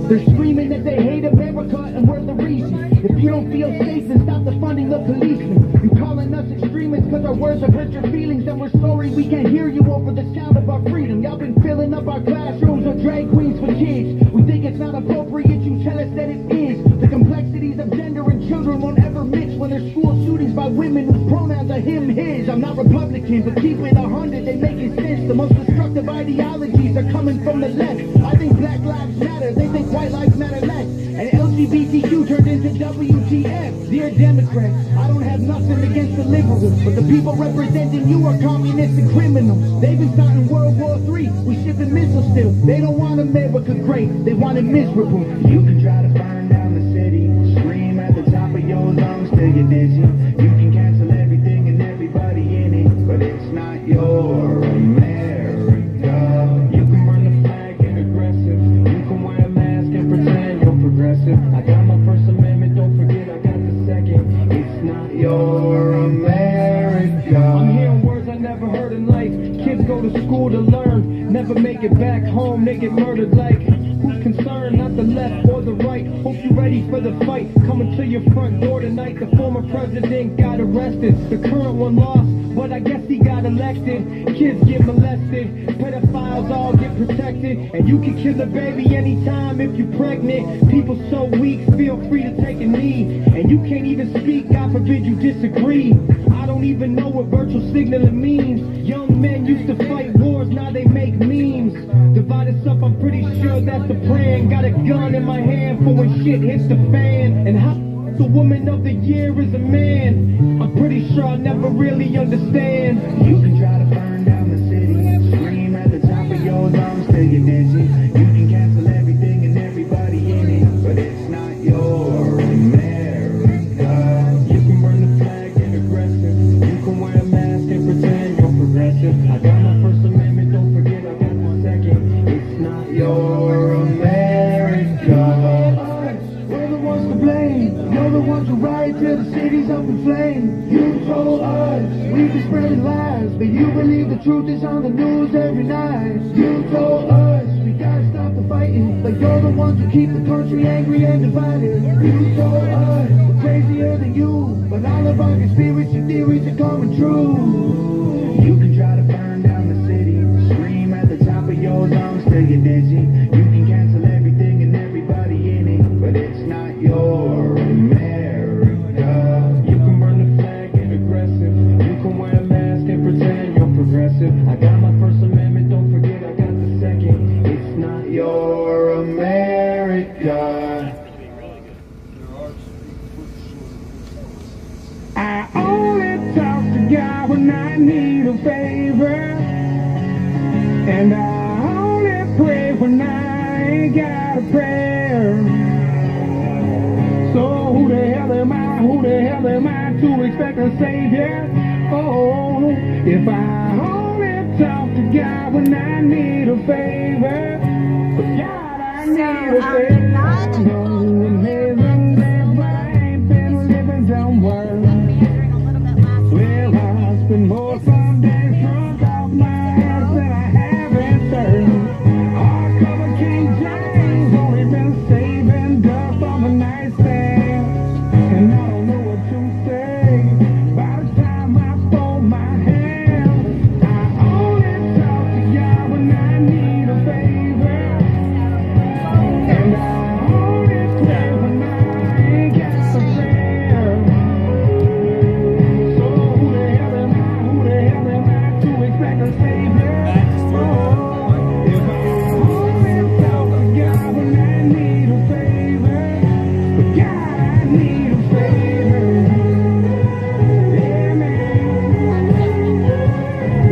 They're screaming that they hate America and we're the reason. If you don't feel safe, then stop the funding of policemen. You calling us extremists because our words have hurt your feelings, and we're sorry we can't hear you over the sound of our freedom. Y'all been filling up our classrooms with drag queens for kids. We think it's not appropriate, you tell us that it is. The complexities of gender and children won't ever mix when there's school shootings by women whose pronouns are him, his. I'm not Republican, but keep it 100, they making sense. The most destructive ideologies are coming from the left. I think Black Lives Matter, they think white lives matter less. And LGBTQ turned into WTF. Dear Democrats, I don't have nothing against the liberals, but the people representing you are communists and criminals. They've been starting World War III, we shipping missiles still. They don't want America great, they want it miserable. You can try to burn down the city, scream at the top of your lungs till you're dizzy. You can cancel everything and everybody in it, but it's not your America. You can burn the flag and aggressive, you can wear a mask and pretend you're progressive. I got my First Amendment, don't forget I got the second. It's not your America. I'm hearing words I never heard in life. Kids go to school to learn, never make it back home, they get murdered like. Who's concerned, not the left or the right? Hope you're ready for the fight. Coming to your front door tonight. The former president got arrested, the current one lost, but I guess he got elected. Kids get molested, pedophiles all get protected, and you can kill a baby anytime if you're pregnant. People so weak, feel free to take a knee, and you can't even speak, God forbid you disagree. I don't even know what virtual signaling means. Young men used to fight wars, now they make memes. Divide us up, I'm pretty sure that's the plan. Got a gun in my hand for when shit hits the fan. And how the woman of the year is a man? I'm pretty sure I'll never really understand. You can try to burn down the city, scream at the top of your lungs till you're dizzy. You can cancel everything and everybody in it, but it's not your America. You can burn the flag and aggressive, you can wear a mask and pretend you're progressive. I got my First Amendment, don't forget I got the second. It's not your America. We're the ones to blame. You're the ones who riot till the city's up in flames. You told us we've been spreading lies, but you believe the truth is on the news every night. You told us we gotta stop the fighting, but you're the ones who keep the country angry and divided. You told us we're crazier than you, but all of our conspiracy theories are coming true. You can try to burn down the city, scream at the top of your lungs till you're dizzy. You can cancel everything and everybody in it, but it's not your America. You can burn the flag and aggressive, you can wear a mask and pretend you're progressive. I got my First Amendment, don't forget I got the second. It's not your America. I only talk to God when I need a favor, and I only pray when I ain't got a prayer. So who the hell am I? Who the hell am I to expect a savior? Oh, if I only talk to God when I need a favor, but God, I need a favor. More some days drunk off my ass than I haven't turned. Hardcover King James, only been saving dust on the nightstand. And I don't know what to say. By the time I fold my hands, I only talk to God when I need a favor. And I only pray when I ain't got a prayer. So who the hell am I? Who the hell am I to expect a savior? Oh, if I only talk to God when I need a favor, but God, I need a favor. Yeah, man.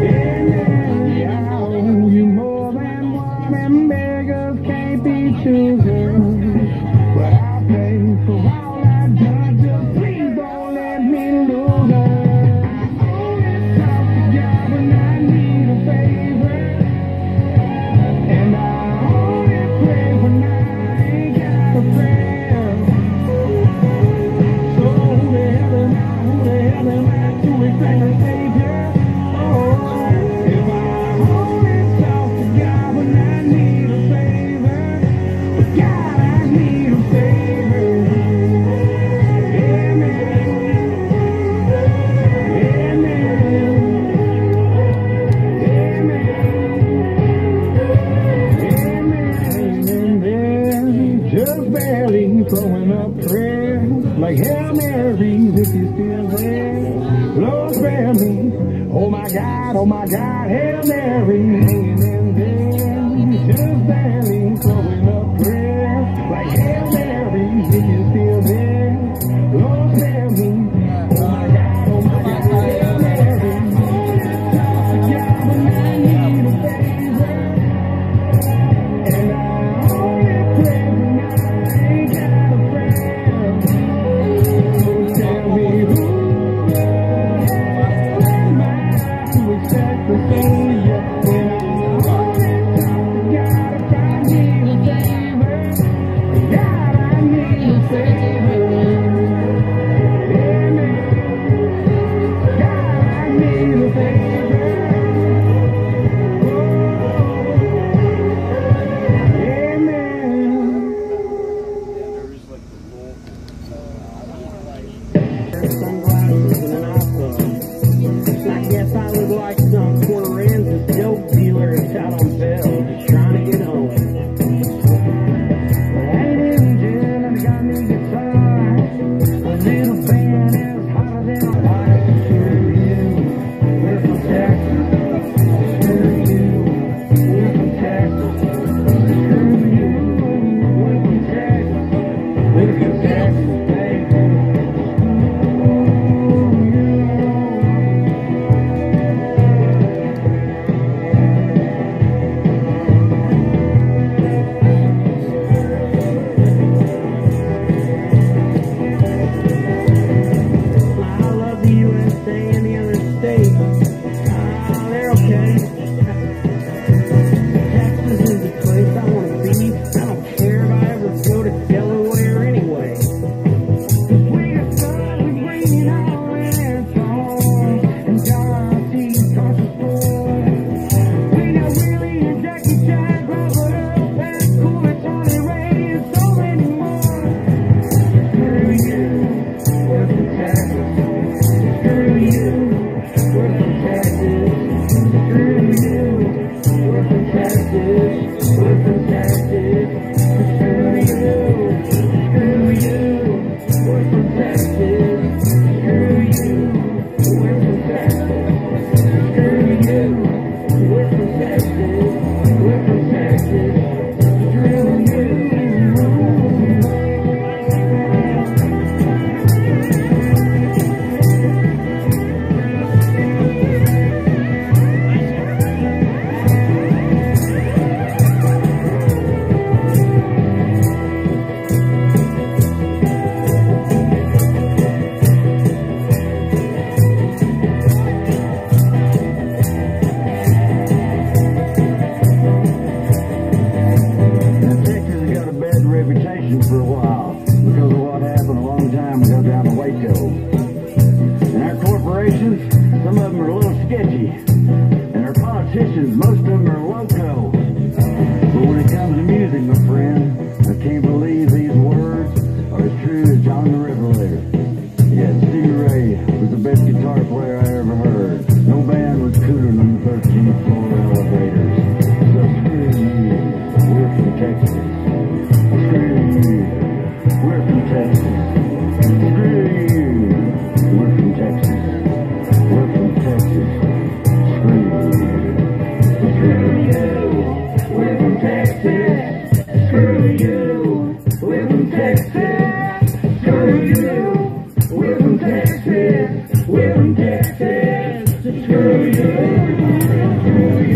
Yeah, man. Yeah, I owe you more than one, and beggars can't be choosers. But I pay for all I've done, just please don't let me lose her. I only talk to I got Hail Mary hanging in there, just barely throwing up prayer. Like Hail Mary, if you're still there, Lord spare me. Oh my God, Hail Mary. Yeah, but I need a favor, and I only pray when I ain't got a friend. So tell me who am I to accept the Savior when I only gotta find me a favor? God, I need a favor. Amen. God, I need a favor. Sunglasses and an iPhone. I guess I look like some quarter ends dope dealer that's out on bail, just trying to get home. Hey, Jim, I got a new guitar. A little band is hotter than a fire. Screw you, we're from Texas. Screw you, we're from Texas. Screw you, we're from Texas. We're from Texas, baby. I love the USA and the other states. They're okay. Texas is the place I want to be. I don't care if I ever go to Delaware anyway. We got sun bringing our red songs and Dorothy's country store. We got Willie and Jackie Chan, Robert Earl, Pat Coolidge, Johnny Ray, and so many more. Screw you, we're from Texas. Screw you, we're from Texas. Screw you, we're from Texas. We're from Texas. Screw you, we're from Texas. Screw you, we're from Texas. Screw you, we're from Texas. We're from Texas. Screw you. Now, Texas has got a bad reputation for a while because of what happened a long time ago down in Waco. And our corporations, some of them are a little sketchy. And our politicians, most of them are loco. But when it comes to music, my friend, I can't believe these words are as true as John the Revelator. Yeah, Stevie Ray was the best guitar player I ever heard. No band was cooler than the 13th floor elevators. So screw you, we're from Texas. Screw you, we're from Texas. Screw you, we're from Texas. We're from Texas. Screw you. Screw you, we're from Texas. Screw you, we're from Texas. Screw you, we're from Texas. We're from Texas. Screw you. Screw you.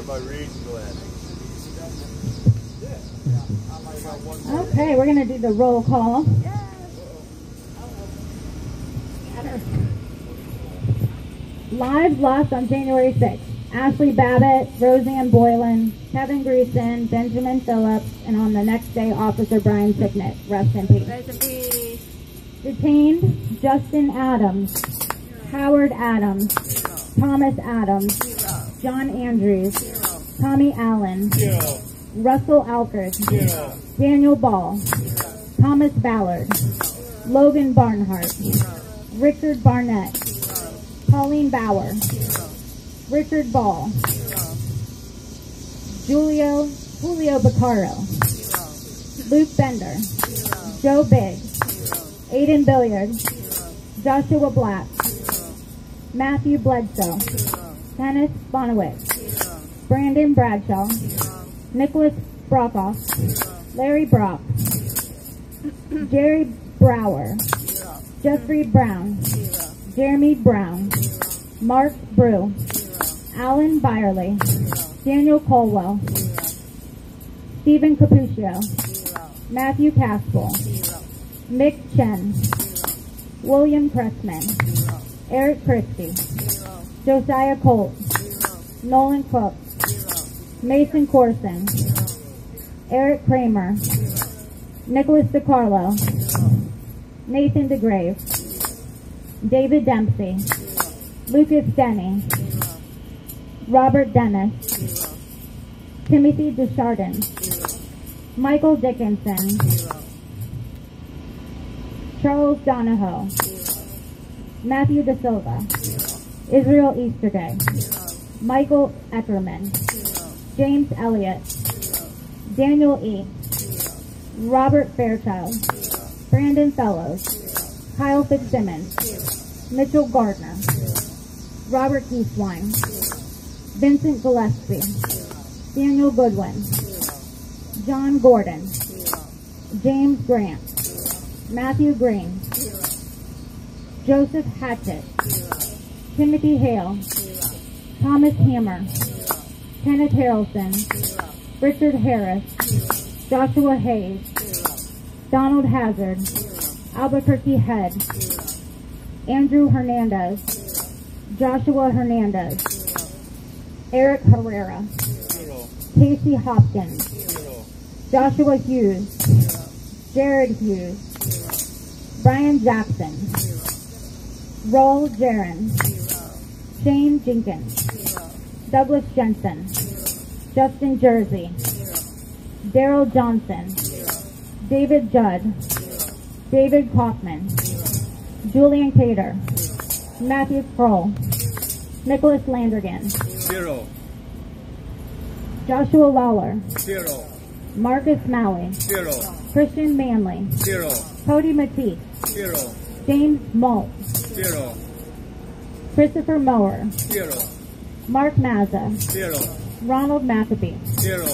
my reading glasses. Okay, we're going to do the roll call. Lives lost on January 6th. Ashley Babbitt, Roseanne Boylan, Kevin Greason, Benjamin Phillips, and on the next day, Officer Brian Sicknick. Rest in peace. Rest in peace. Detained, Justin Adams, Howard Adams, Thomas Adams, John Andrews, Tommy Allen, Russell Alkers, Daniel Ball, Thomas Ballard, Logan Barnhart, Richard Barnett, Pauline Bauer, Richard Ball, Julio Beccaro, Luke Bender, Joe Biggs, Aiden Billiard, Joshua Black, Matthew Bledsoe, Kenneth Bonowitz, Brandon Bradshaw, Nicholas Brokoff, Larry Brock, Jerry Brower, Jeffrey Brown, Jeremy Brown, Mark Brew, Alan Byerly, Daniel Colwell, Stephen Capuccio, Matthew Caspel, Mick Chen, William Pressman, Eric Christie, Josiah Colt, Nolan Cook, Mason Corson, Eric Kramer, Nicholas DiCarlo, Nathan DeGrave, David Dempsey, Lucas Denny, Robert Dennis, Timothy Deschardins, Michael Dickinson, Charles Donahoe, Matthew De Silva, Israel Easterday, Michael Eckerman, James Elliott, Daniel E., Robert Fairchild, Brandon Fellows, Kyle Fitzsimmons, Mitchell Gardner, Robert Keithwine, Vincent Gillespie, Daniel Goodwin, John Gordon, James Grant, Matthew Green, Joseph Hatchett, Timothy Hale, Thomas Hammer, Kenneth Harrelson, Richard Harris, Joshua Hayes, Donald Hazard, Albuquerque Head, Andrew Hernandez, Joshua Hernandez, Eric Herrera, Casey Hopkins, Joshua Hughes, Jared Hughes, Brian Jackson, Roll Jaron, Shane Jenkins, Douglas Jensen, Justin Jersey, Daryl Johnson, David Judd, David Kaufman, Julian Cater, Matthew Kroll, Nicholas Landergan, 0. Joshua Lawler, 0. Marcus Maui, 0. Christian Manley, 0. Cody Matisse, 0. James Malt, 0. Christopher Mower, 0. Mark Mazza, 0. Ronald McAfee, 0.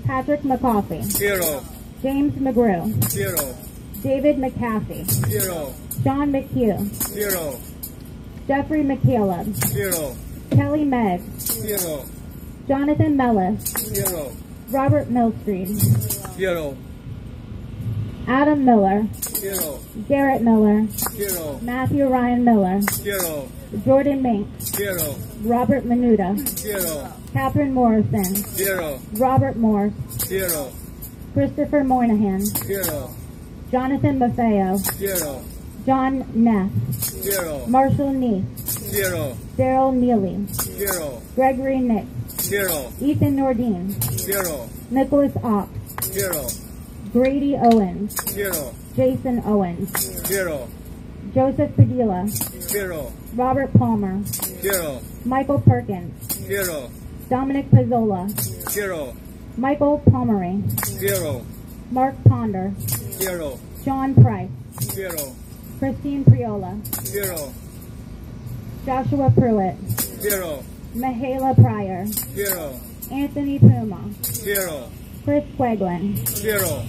Patrick McCoffey, 0. James McGrew, 0. David McCaffey, 0. Sean McHugh, 0. Jeffrey McCaleb, 0. Kelly Megg, 0. Jonathan Mellis, 0. Robert Millstreet, 0. Adam Miller, 0. Garrett Miller, 0. Matthew Ryan Miller, 0. Jordan Mink, 0. Robert Menuda, 0. Catherine Morrison, 0. Robert Morse, 0. Christopher Moynihan, 0. Jonathan Maffeo, 0. John Neff, 0. Marshall Neef, 0. Daryl Neely, 0. Gregory Nick, 0. Ethan Nordine, 0. Nicholas Ox, 0. Grady Owens, 0. Jason Owens, 0. Joseph Padilla, 0. Robert Palmer, 0. Michael Perkins, 0. Dominic Pizzola, 0. Michael Pomeroy, 0. Mark Ponder, 0. Sean Price, 0. Christine Priola, 0. Joshua Pruitt, 0. Mahala Pryor, 0. Anthony Puma, 0. Chris Queglin, 0.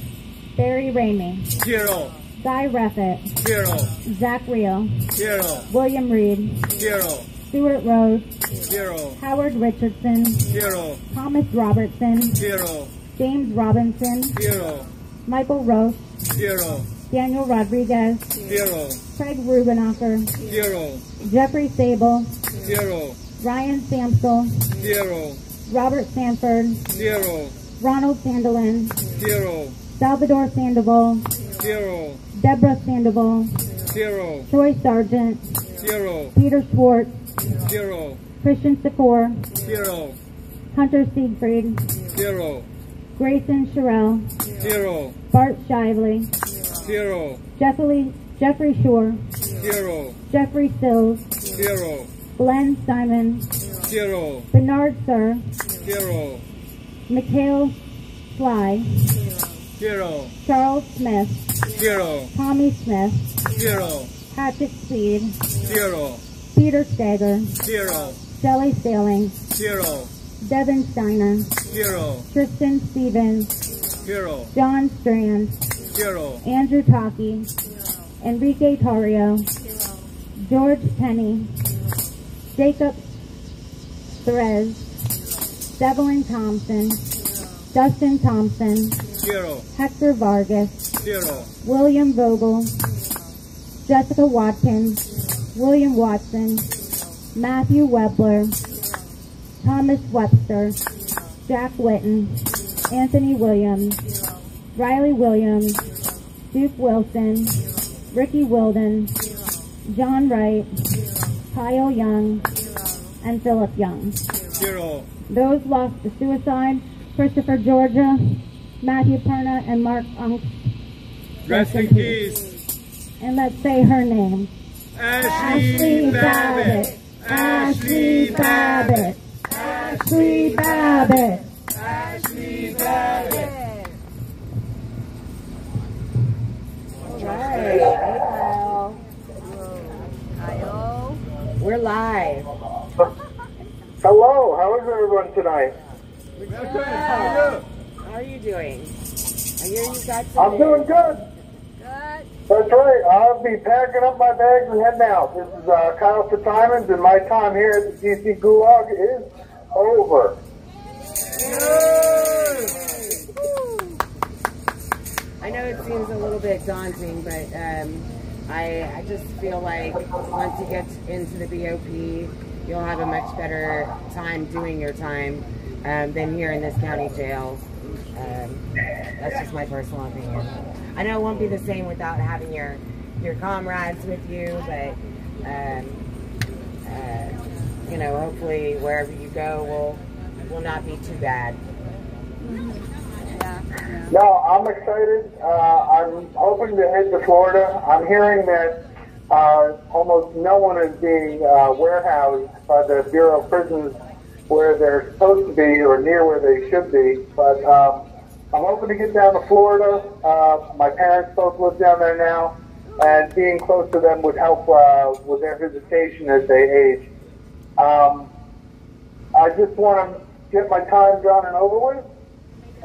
Barry Ramey, 0. Guy Reffitt, 0. Zach Reel, 0. William Reed, 0. Stuart Rose, Zero. Howard Richardson, Zero. Thomas Robertson, Zero. James Robinson, Zero. Michael Roche, Zero. Daniel Rodriguez, Zero. Craig Rubenacher, Zero. Jeffrey Sable, Zero. Ryan Samsel, Zero. Robert Sanford, Zero. Ronald Sandelin, Zero. Salvador Sandoval, Zero. Deborah Sandoval, Zero. Troy Sargent, Zero. Peter Schwartz, Zero. Christian Sikor, Zero. Hunter Siegfried, Zero. Grayson Sherrill, Zero. Bart Shively, Zero. Jeffrey Shore, Zero. Jeffrey Sills, Zero. Glenn Simon, Zero. Bernard Sir, Zero. Mikhail Sly, Zero. Charles Smith, Zero. Tommy Smith, Zero. Patrick Speed, Zero. Peter Stager, Zero. Shelley Sailing, Zero. Devin Steiner, Zero. Tristan Stevens, Zero. John Strand, Zero. Andrew Taki, Enrique Tario, George Penny, Jacob Therese, Devlin Thompson, Dustin Thompson, Zero. Hector Vargas, Zero. William Vogel, Jessica Watkins, William Watson, Matthew Webler, Thomas Webster, Jack Whitten, Anthony Williams, Riley Williams, Duke Wilson, Ricky Wilden, John Wright, Kyle Young, and Philip Young. Zero. Those lost to suicide: Christopher Georgia, Matthew Perna, and Mark Unk. Rest in peace. And let's say her name. Ashley Babbitt. Ashley Babbitt. Ashley Babbitt. Ashley Babbitt. All right. Hey, Kyle. Kyle. We're live. Hello, how is everyone tonight? How are you doing? I hear you got some. I'm doing good. Good. That's right. I'll be packing up my bags and heading out. This is Kyle Fitzsimons, and my time here at the DC Gulag is over. I know it seems a little bit daunting, but I just feel like once you get into the BOP, you'll have a much better time doing your time than here in this county jail. That's just my personal opinion. I know it won't be the same without having your comrades with you, but you know, hopefully wherever you go will not be too bad. No, I'm excited. I'm hoping to head to Florida. I'm hearing that almost no one is being warehoused by the Bureau of Prisons where they're supposed to be or near where they should be. But I'm hoping to get down to Florida. My parents both live down there now, and being close to them would help with their visitation as they age. I just want to get my time done and over with,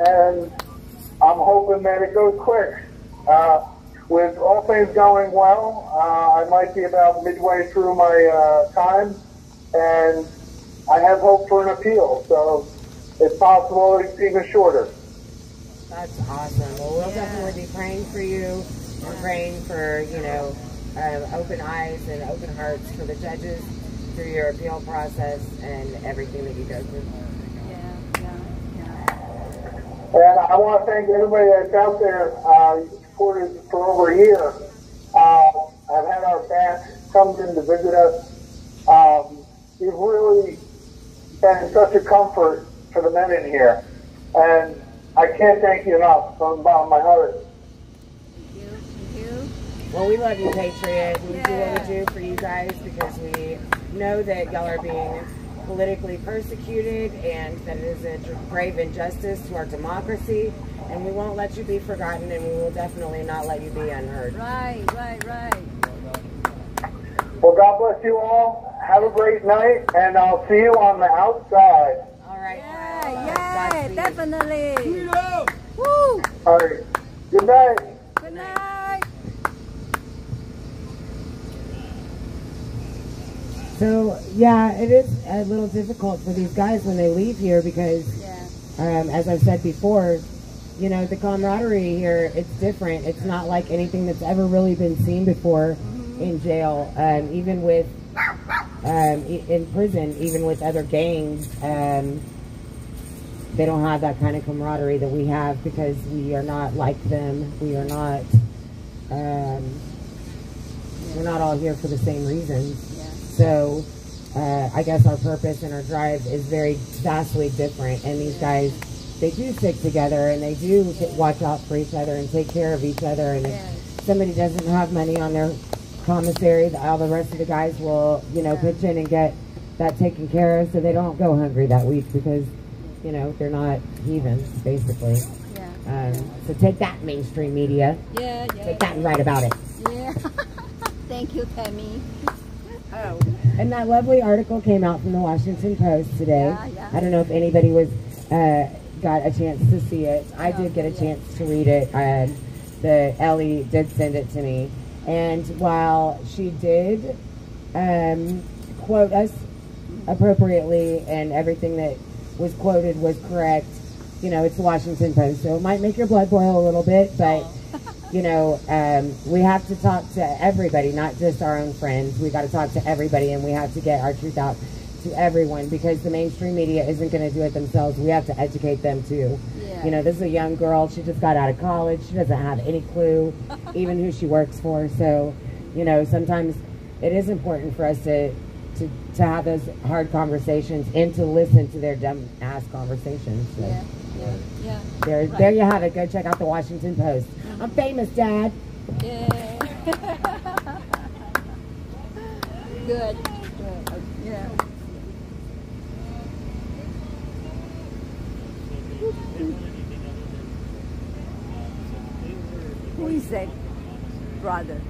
and I'm hoping that it goes quick. With all things going well, I might be about midway through my time, and I have hope for an appeal, so it's possible it's even shorter. That's awesome. Well, we'll definitely be praying for you. We're praying for, you know, open eyes and open hearts for the judges through your appeal process and everything that you go through. And I want to thank everybody that's out there supported for over a year. I've had our backs come in to visit us. You've really been such a comfort for the men in here. And I can't thank you enough from the bottom of my heart. Thank you. Well, we love you, Patriot. We do what we do for you guys because we know that y'all are being politically persecuted and that it is a grave injustice to our democracy, and we won't let you be forgotten, and we will definitely not let you be unheard. Right. Well, God bless you all. Have a great night, and I'll see you on the outside. All right. Yeah, definitely. Woo! All right. Good night. Good night. So, yeah, it is a little difficult for these guys when they leave here because, as I've said before, you know, the camaraderie here, it's different. It's not like anything that's ever really been seen before in jail. Even with, in prison, even with other gangs, they don't have that kind of camaraderie that we have because we are not like them. We are not, we're not all here for the same reasons. So I guess our purpose and our drive is very vastly different. And these guys, they do stick together and they do watch out for each other and take care of each other. And if somebody doesn't have money on their commissary, all the rest of the guys will, you know, pitch in and get that taken care of so they don't go hungry that week because, you know, they're not heathens, basically. So take that, mainstream media. Take that and write about it. Thank you, Tammy. Oh. And that lovely article came out from the Washington Post today. I don't know if anybody was got a chance to see it. I did get a chance to read it. The Ellie did send it to me. And while she did quote us appropriately and everything that was quoted was correct, you know, it's the Washington Post, so it might make your blood boil a little bit, but you know, we have to talk to everybody, not just our own friends. We got to talk to everybody, and we have to get our truth out to everyone because the mainstream media isn't going to do it themselves. We have to educate them too. You know, this is a young girl. She just got out of college. She doesn't have any clue even who she works for. So, you know, sometimes it is important for us to have those hard conversations and to listen to their dumb ass conversations. So, there you have it. Go check out the Washington Post. I'm famous, Dad. Good. Yeah. Who is that brother?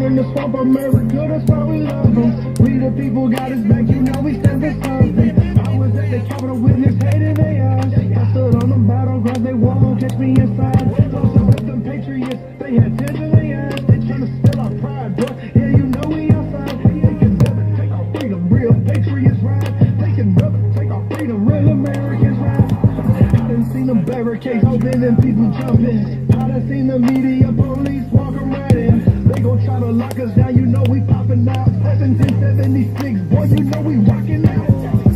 In the swamp of America, that's why we love them. We the people got us back, you know we stand for something. I was at the Capitol witness, hated they eyes. I stood on the battleground, they won't catch me inside. Closer with them patriots, they had tears in their eyes. They tryna steal our pride, but yeah, you know we outside. They can never take our freedom, real patriots ride. They can never take our freedom, real Americans ride. I done seen them barricades open and people jumping. I done seen the media, police walking right in. They gon' try to lock us down, you know we popping out. 1776, boy, you know we rocking out.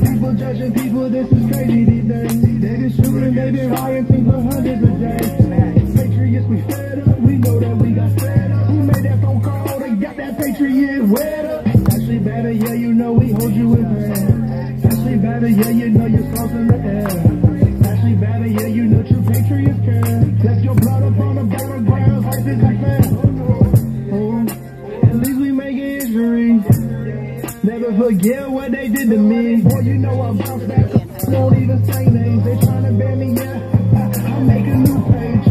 People judging people, this is crazy these days. They been shooting, they been rioting for hundreds of days. Patriots, we fed up, we know that we got fed up. Who made that phone call, they got that patriot wet up. Ashley Banner, yeah, you know we hold you in prayer. Ashley Banner, yeah, you know your sauce in the air. Ashley Banner, yeah, you know true patriots care. That's your blood up on the battleground, life is like that. At least we make history. Never forget what they did to me. Boy, you know I bounce back. Won't even say names. They tryna ban me, yeah. I make a new page.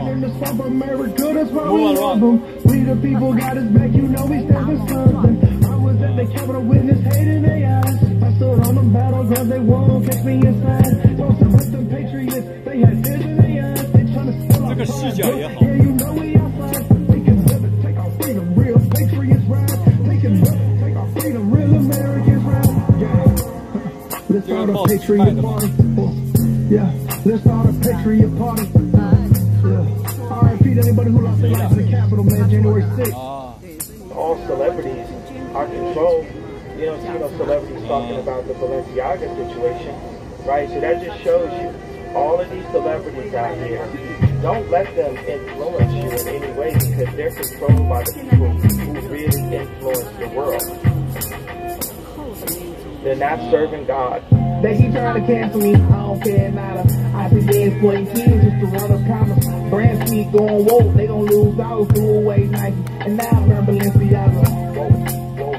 In the swamp of America, that's why we love them. We the people got us back, you know we stand for something. I was at the Capitol witness, hating their eyes. I stood on the battleground, they won't catch me inside. Closer with them patriots, they had tears in their eyes. They tryna steal our pride, yeah, you know we outside. They can never take our freedom, real patriots ride. They can never take our freedom, real Americans ride. Yeah, let's start a patriot party. Yeah, let's start a patriot party. Yeah, R.I.P. to anybody who lost their life in the Capitol, man, January 6th. All celebrities our control. You don't see no celebrities talking about the Balenciaga situation, right? So that just shows you all of these celebrities out here, don't let them influence you in any way because they're controlled by the people who really influence the world. They're not serving God. They keep trying to cancel me, I don't care nada. I see they exploiting kids just to run up commas. Brands keep going woke, they gon' lose dollars, threw away Nike. And now I'm learning Balenciaga.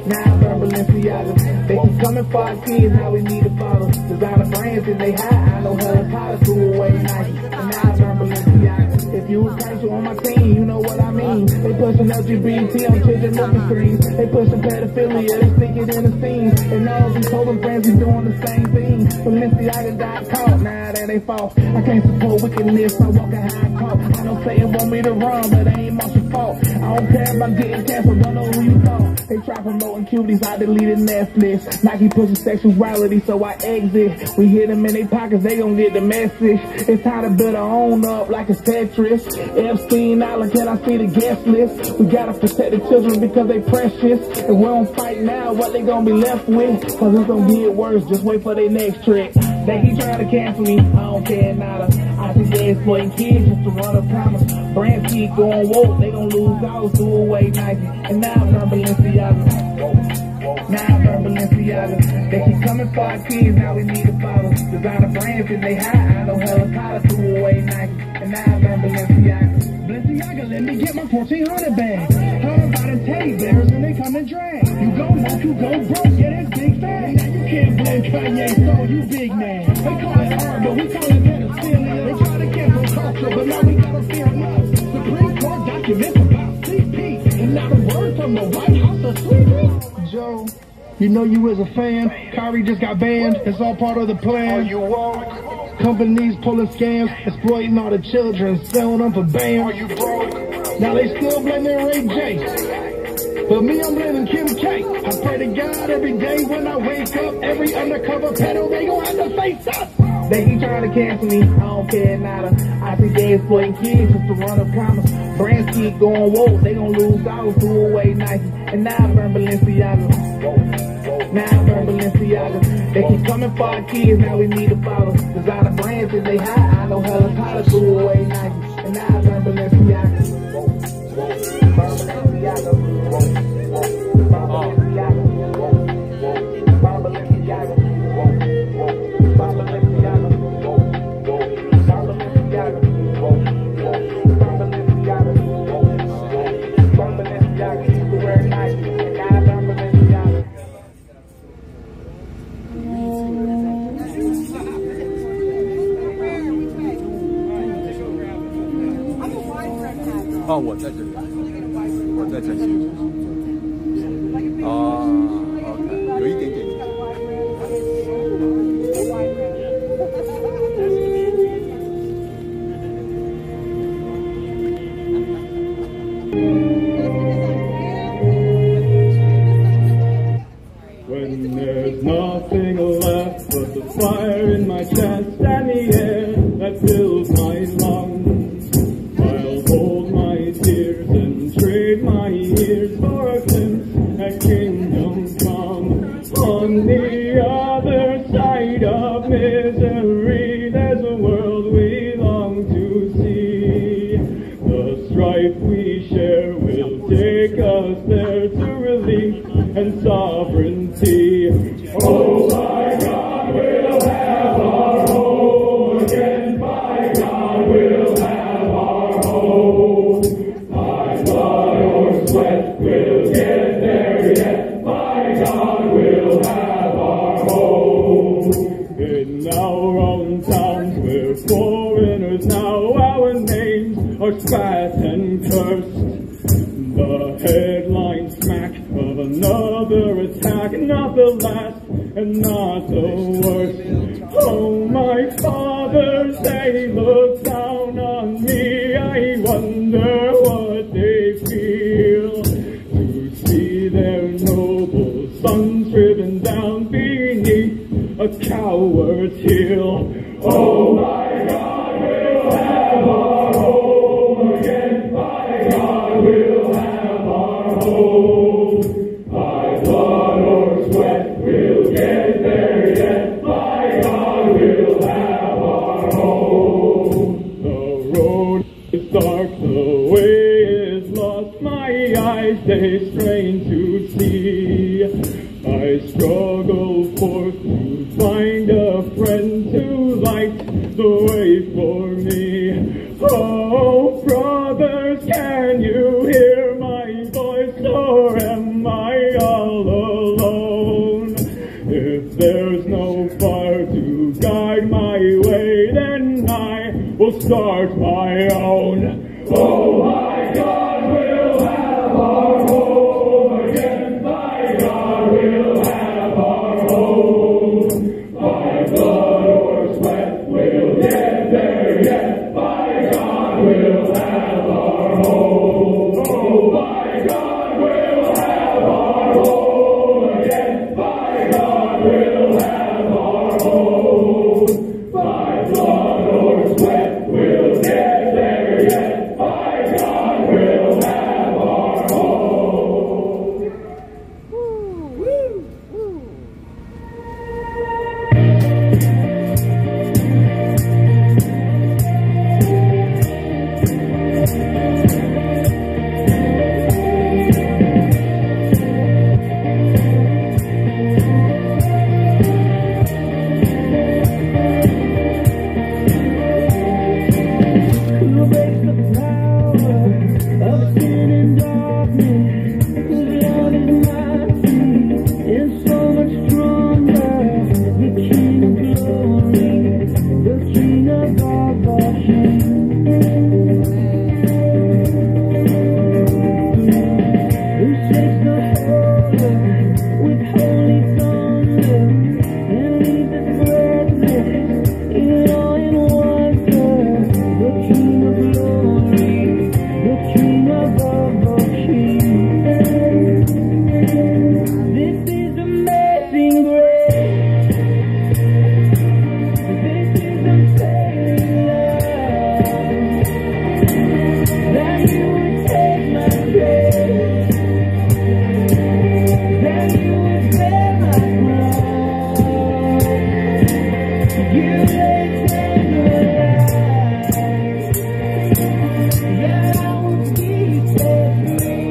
Now I'm learning Balenciaga. They keep coming for our kids, now we need a bottle. Designer brands and they high, I know how to threw away Nike. And now I'm learning Balenciaga. If you was casual on my team, you know what I mean. They pushing LGBT on children movie screens. They pushing pedophilia, they stick it in the scene. And all these holding brands be doing the same thing. Balenciaga got caught, now that they fall. I can't support wickedness, I walk a high call. I know Satan want me to run, but it ain't much your fault. I don't care if I'm getting canceled, don't know who you thought. They try promoting cuties, I deleted Netflix. Nike pushing sexuality, so I exit. We hit them in their pockets, they gon' get the message. It's time to build our own up like it's Tetris. Epstein Island, can I see the guest list? We gotta protect the children because they precious. If we don't fight now, what they gonna be left with? Cause it's gonna get worse, just wait for their next trick. They keep trying to cancel me, I don't care nada. I see they exploiting kids just to run up commas. Brands keep going woke, they gon' lose dollars, threw away Nike. And now I'm learning Balenciaga. Now I'm learning Balenciaga. They keep coming for our kids, now we need a bottle. Designer brands and they high, I know helicopter, threw away Nike. And now I'm learning Balenciaga. Balenciaga, let me get my 1400 bag. Heard about them teddy bears and they come in drag. You go woke, you go broke, yeah, that's big fat. Now you can't blame Kanye, so you big man. They call it hard, but we call it pedophilia. They try to cancel culture, but now we gotta fear enough. Supreme Court documents about CP. And not a word from the White House or Sweden. Joe, you know you was a fan. Kyrie just got banned. It's all part of the plan. Are you woke? Companies pulling scams, exploiting all the children, selling them for bands. Are you broke? Now they still blaming Ray J. But me, I'm blaming Kim K. I pray to God every day when I wake up. Every undercover pedo, they gon' have to face us. They keep trying to cancel me, I don't care nada. I see they exploiting kids just to run up commas. Brands keep going woke, they gon' lose dollars, threw away Nike. And now I'm learning Balenciaga. Now I'm learning Balenciaga. They keep coming for our kids, now we need a bottle. Designer brands and they high, I know helicopter, threw away Nike. And now I'm learning Balenciaga. Balenciaga.哦，我在这里，我在这里。哦 ，OK， 有一点点。When there's nothing left but the fire in my chest and the air that fills my lungs, I'll hold my tears and trade my years for a glimpse at kingdom come. On the other side of misery, there's a world we long to see. The strife we share will take us there to relief and sovereignty. Oh my God, we'll have our home again. My God, we'll have our home. My blood or sweat will get there yet. My God, we'll have our home. In our own towns, we're foreigners now. Our names are spat and cursed. The headline smack of another attack, not the last and not the worst. Oh, my fathers, they look down on me. I wonder what they feel to see their noble sons driven down beneath a coward's heel. Oh, my God, we'll have our home again. My God, we'll have our home. My eyes they strain to see. I struggle forth to find a friend to light the way for me. Oh, brothers, can you hear my voice, or am I all alone? If there's no fire to guide my way, then I will start my own. Oh, my God, we'll have our home again. My God, we'll have our home. By blood or sweat, we'll get there yet. By God, we'll have our home. Oh, by God, we'll have our home again. By God, we'll have our home. By blood or sweat, we'll get there yet. By God, we'll have our home. Woo! Woo! Who breaks the power of sin and darkness? Whose love is mighty and so much stronger? The King of glory, the King of all kings. Who shakes the whole with holy thunder and leaves us breathless in awe and wonder? The King of glory, the King of all kings. This is amazing grace. This is unfailing love. That you would take my place. That you would bear my cross. You laid down your life. Yet I will be set free.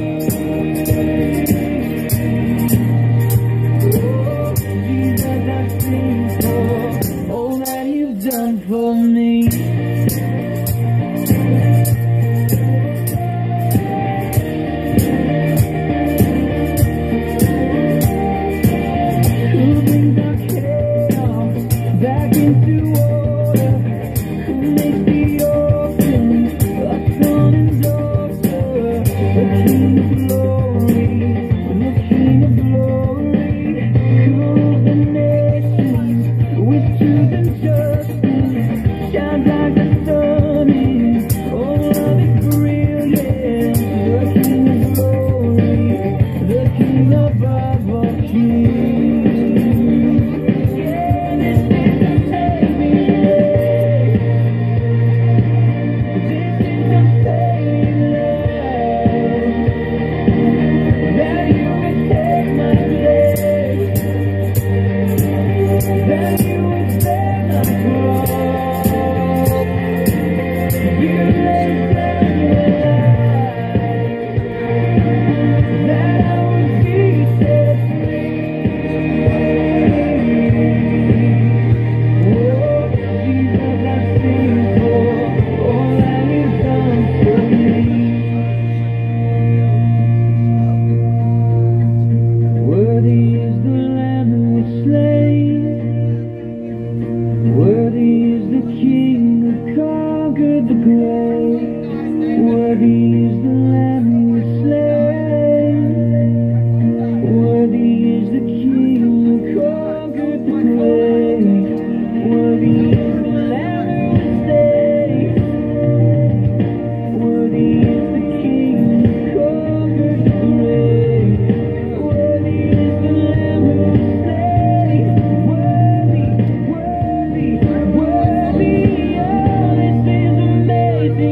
Oh, Jesus, I sing for all that you've done for me. Who brings our chaos back into order? Who makes the ocean a son and daughter? The King of glory, the King of glory, who rules the nations with truth and justice, shines like the sun in all of its brilliance. The King of glory, the King of all kings. Yeah, this is unfailing love. This is unfailing love. That you would take my place. That you would bear my cross. You laid down your life. That I would be set free. Oh, Jesus, I sing for all that you've done for me. Worthy is the Lamb who was slain. Worthy is the King who conquered the grave. Worthy is the Lamb who was slain. Worthy is the King who conquered the grave. Worthy is the Lamb who was slain. Worthy is the King who conquered the grave. Worthy is the Lamb who was slain. Worthy, worthy, worthy. Oh, this is amazing.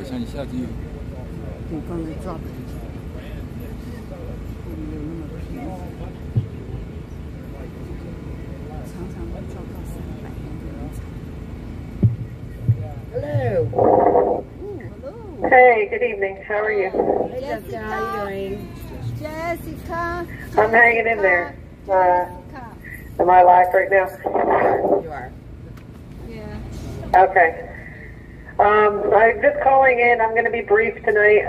想你下地狱。你刚才抓的这些，我没有那么便宜，常常会抓到300元的人才。 Hello. Hey, good evening. How are you? Hey, Jessica. How are you doing? Jessica. I'm hanging in there. Am I live right now? You are. Yeah. Okay. I'm just calling in. I'm going to be brief tonight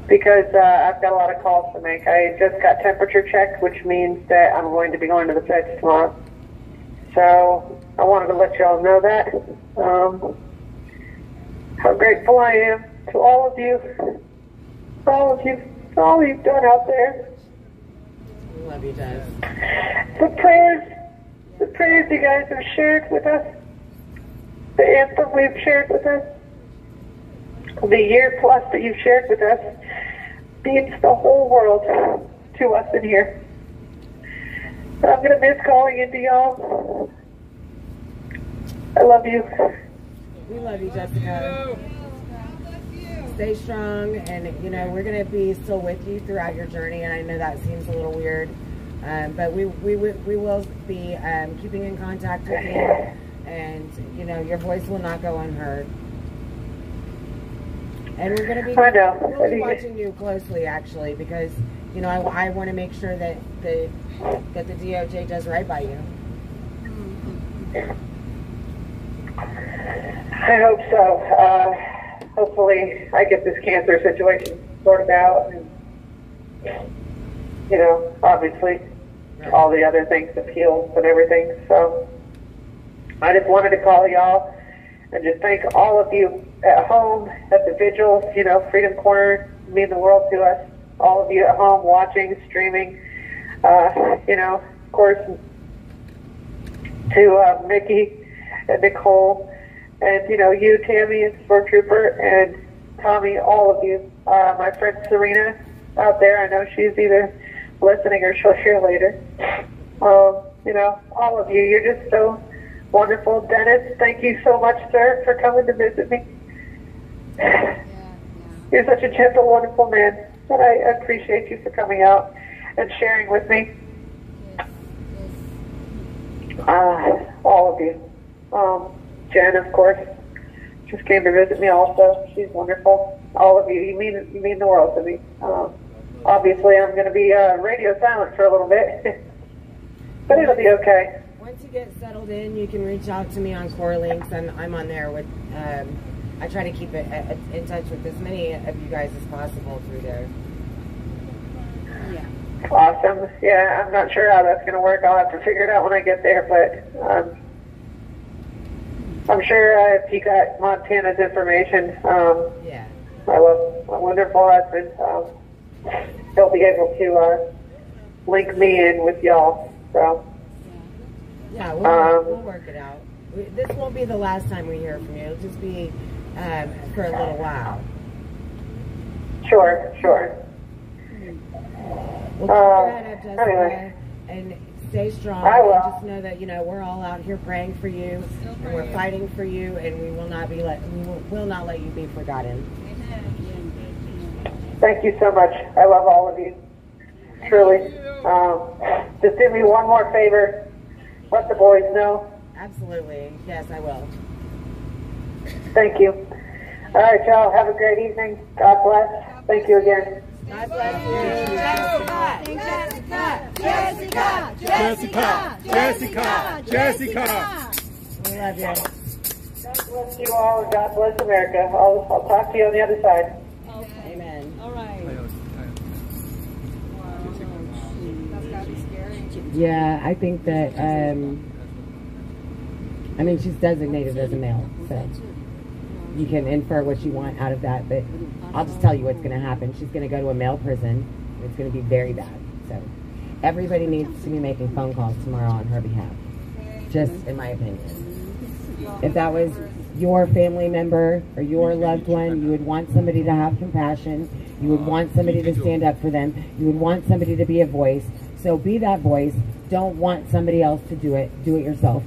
because I've got a lot of calls to make. I just got temperature checked, which means that I'm going to be going to the feds tomorrow. So I wanted to let you all know that. How grateful I am to all of you, for all you've done out there. We love you, Jess. The prayers you guys have shared with us, the anthem we've shared with us, the year plus that you've shared with us means the whole world to us in here. I'm going to miss calling into y'all. I love you. We love you, Jessica. Stay strong, and you know we're going to be still with you throughout your journey. And I know that seems a little weird, but we will be keeping in contact with you, and you know your voice will not go unheard. And we're going to be we'll be watching you closely, actually, because you know I want to make sure that the DOJ does right by you. I hope so. Hopefully I get this cancer situation sorted out and, you know, obviously all the other things have healed and everything. So I just wanted to call y'all and just thank all of you at home, at the vigils, you know, Freedom Corner mean the world to us. All of you at home watching, streaming, you know, of course, to Mickey and Nicole, and, you know, you, Tammy, and Sport Trooper, and Tommy, all of you. My friend Serena out there, I know she's either listening or she'll hear later. You know, all of you, you're just so wonderful. Dennis, thank you so much, sir, for coming to visit me. You're such a gentle, wonderful man, and I appreciate you for coming out and sharing with me. All of you. Jen, of course, just came to visit me also. She's wonderful. All of you, you mean the world to me. Obviously, I'm going to be radio silent for a little bit, but it'll be okay. Once you get settled in, you can reach out to me on Core Links, and I'm on there with. I try to keep it in touch with as many of you guys as possible through there. Yeah. Awesome. Yeah, I'm not sure how that's going to work. I'll have to figure it out when I get there, but. I'm sure if you got Montana's information, yeah. I love my wonderful husband. He'll be able to link me in with y'all. So yeah, we'll work it out. This won't be the last time we hear from you. It'll just be for a little while. Sure. Well, keep your head up, Jessica, anyway. And stay strong. I will. And just know that, you know, we're all out here praying for you, and we're fighting for you, and we will not let you be forgotten. Thank you so much. I love all of you. Truly. Just do me one more favor. Let the boys know. Absolutely. Yes, I will. Thank you. All right, y'all. Have a great evening. God bless. Thank you again. God bless you. Jessica. We love you. God bless you all, and God bless America. I'll talk to you on the other side. Okay. Amen. All right. That's got to be scary. Yeah, I think that, I mean, she's designated as a male, so you can infer what you want out of that, but I'll just tell you what's going to happen. She's going to go to a male prison. It's going to be very bad. So everybody needs to be making phone calls tomorrow on her behalf, just in my opinion. If that was your family member or your loved one, you would want somebody to have compassion. You would want somebody to stand up for them. You would want somebody to be a voice. So be that voice. Don't want somebody else to do it. Do it yourself.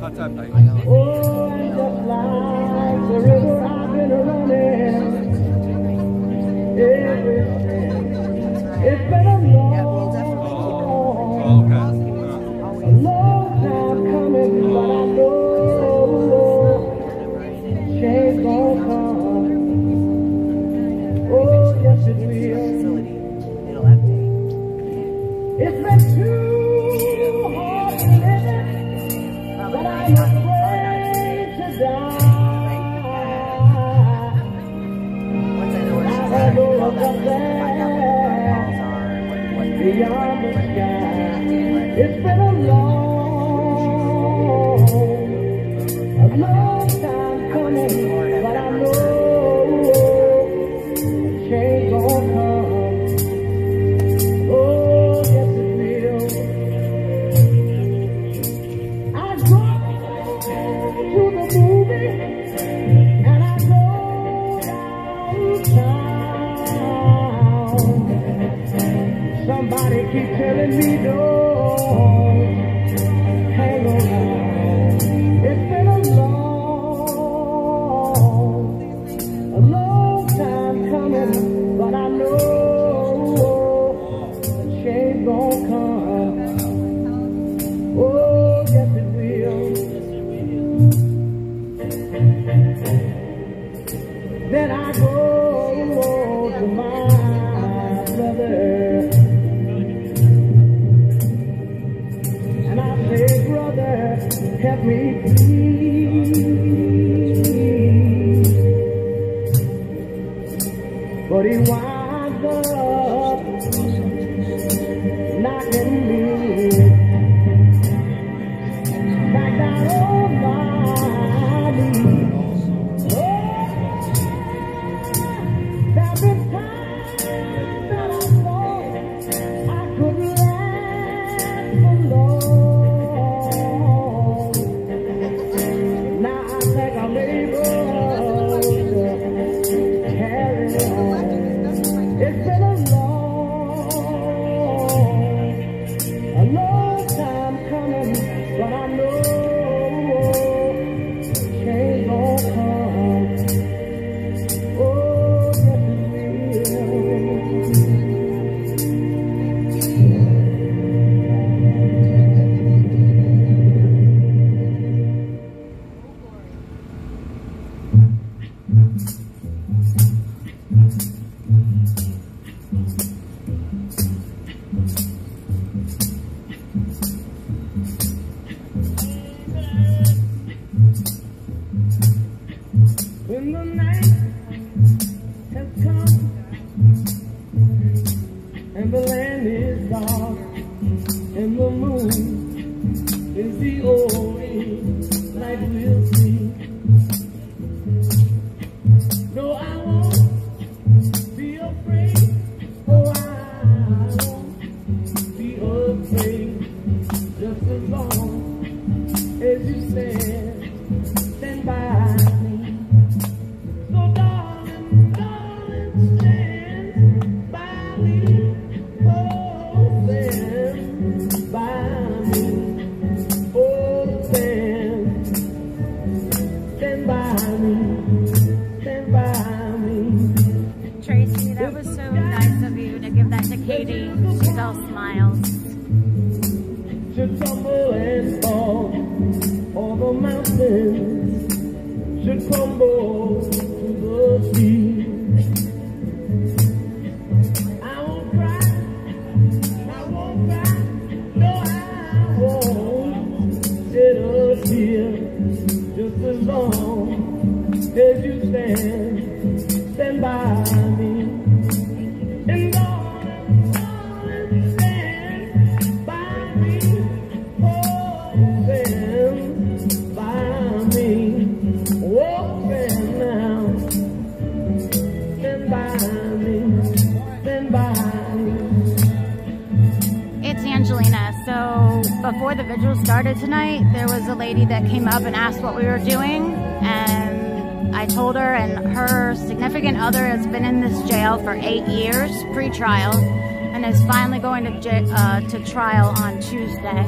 เข้าใจไป Oh, and just like the river I've been running, it's been a long time coming, but I know change gon' come. Oh, yes it will. It's been too hard to live, but I'm afraid to die. I know what's up there beyond the sky. It's been a long time coming, but I know change gon' come. Oh, yes it will. I go to the movie and I go downtown. Somebody keep telling me don't hang around. It's been a long time coming, but I know change gon' come. Oh, yes it will. Then I go to my brother and I say, brother, help me please. But he winds up knocking me back down on my knees. Oh, there's been times that I thought I couldn't last for long. Now I think I'm able to carry on. It's been a long time coming, but I know change gon' come. Oh, yes it when the night has come and the land is dark and the moon is the only light we'll see. No, I won't be afraid. Oh, I won't be afraid. Just as long as you stand by me. So darling, stand by me. Oh, stand by me. Oh, stand by me. Stand by me. Tracy, that was so nice of you to give that to Katie. She's all smiles. Should tumble and fall, all the mountains should crumble to the sea. I won't cry, no I won't shed a tear. Just as long as you stand by me. And darling, stand by me. Oh, stand by me. Oh, stand now. Stand by me. Stand by me. It's Angelina. So before the vigil started tonight, there was a lady that came up and asked what we were doing, and I told her, and her significant other has been in this jail for 8 years, pre-trial, and is finally going to trial on Tuesday.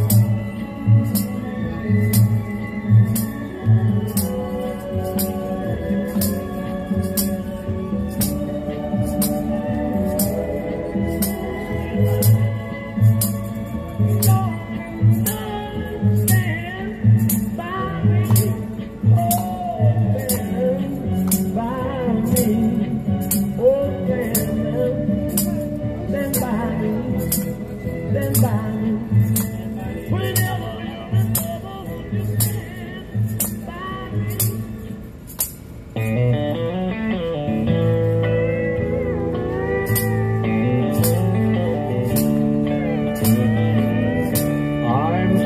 I'm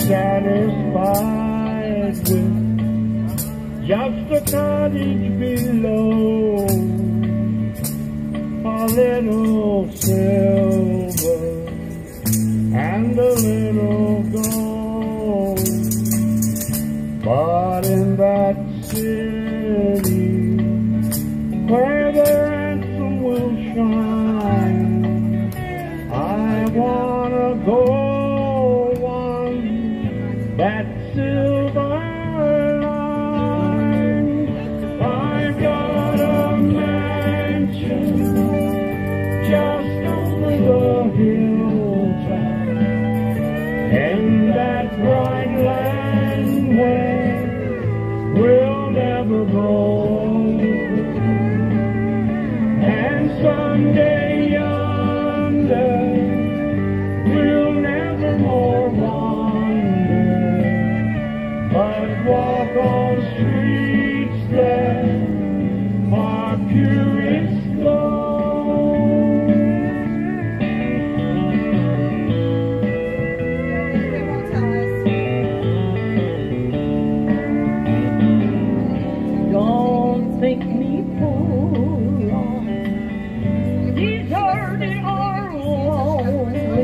satisfied with just a cottage below, a little silver and a little gold. But in that city where the ransom will shine, I wanna go on that silver line. I've got a mansion just over the hilltop, in that bright land where we'll never grow. And someday yonder we'll never more wander, but walk on streets that are purest gold. Don't think me fool, deserted or lonely.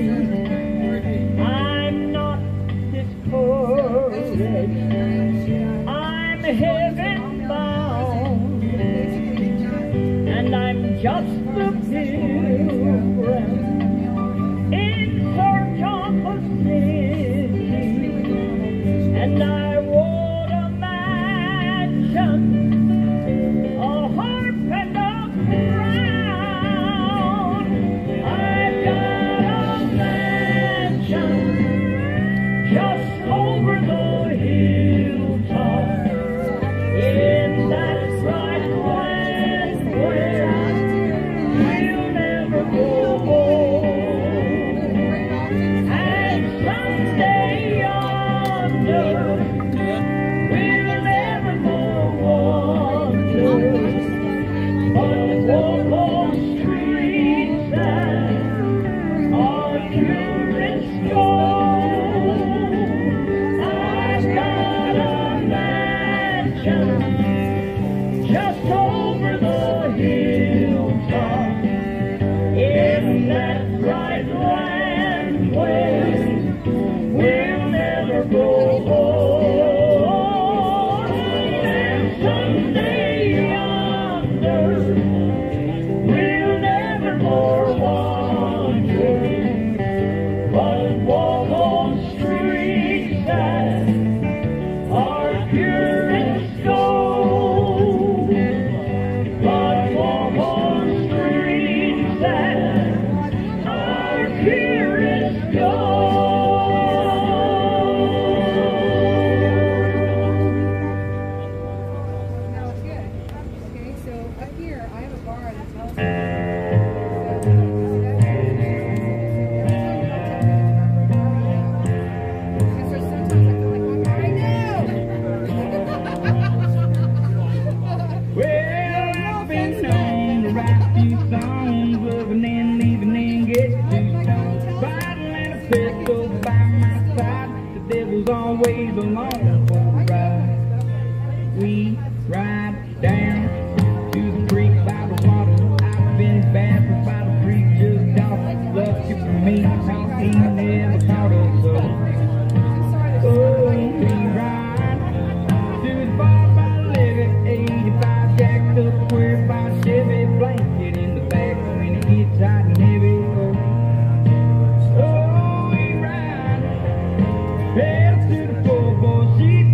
I'm not discouraged, I'm heaven bound, and I'm just a pilgrim in search of a city, and I would imagine a harp and a crown. I've got a mansion just over the hilltop, in that bright land where we'll never go old. And someday yonder we'll never more wander, but walk on streets that are purest gold. I've got a mansion just over the hilltop, in that bright land where we'll never grow old. And someday yonder we'll never more wander, but walk on streets that are purest gold. But walk on streets that are purest gold. That was good. Okay, so up here I have a bar that tells me. Well, I've been known to write a few songs, living and leaving and get too stoned. Bottle and a pistol by my side, the devil's always along for the ride. We ride down to the creek by the water. I've been baptized by the preacher's daughter. Lucky for me, he never taught us so. Oh, we ride to the bar by Levy, 85 jacked up, square by Chevy, blanket in the back when it gets hot and heavy. Oh, we ride, pedal to the floor, boy, she's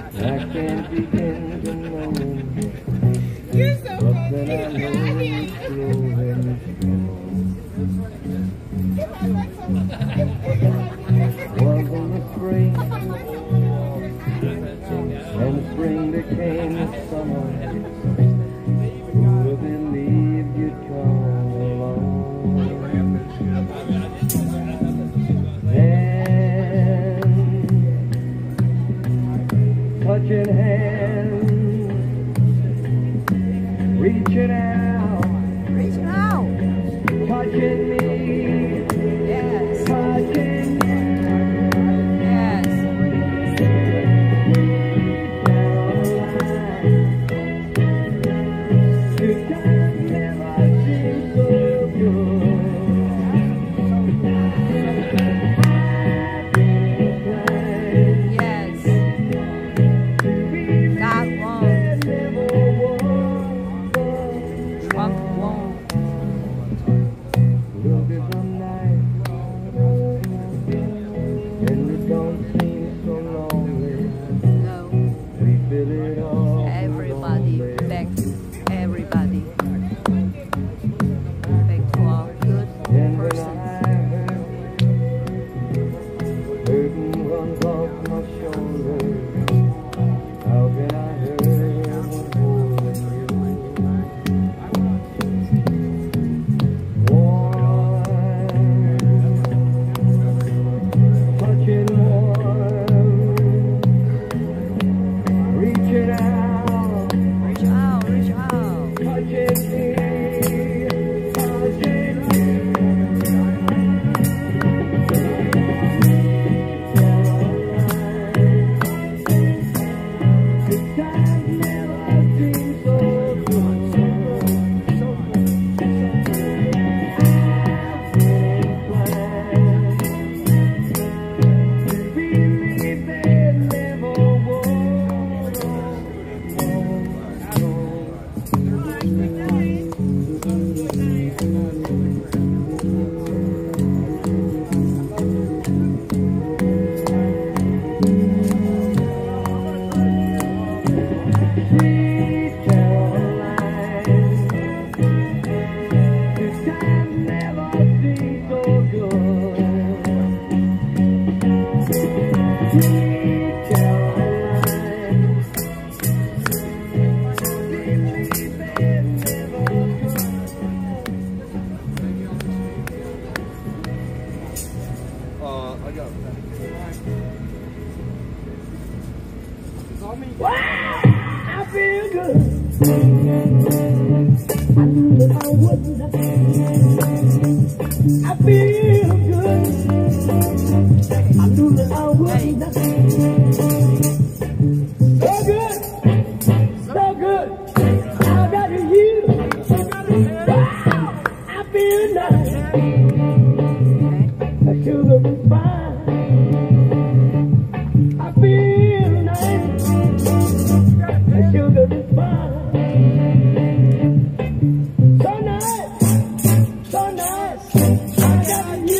can't begin to know. You're so But then I know it's growing Wasn't the spring, and spring became the summer. Who would believe you'd come along? Touching hands, reaching out, touching me, yes, touching you, yes. Your time never seemed so good. Everybody, back to our good person. Burden runs off my shoulders. How can I hurt when holding you? Warm, touching warm, reaching out, touching me, touching you. I feel good. I knew that I wouldn't. I feel good. I knew that I wouldn't. So good. So good. I got you. Wow. I feel nice. The sugar is fine. I feel nice. The sugar is fine. So nice. So nice. I got you.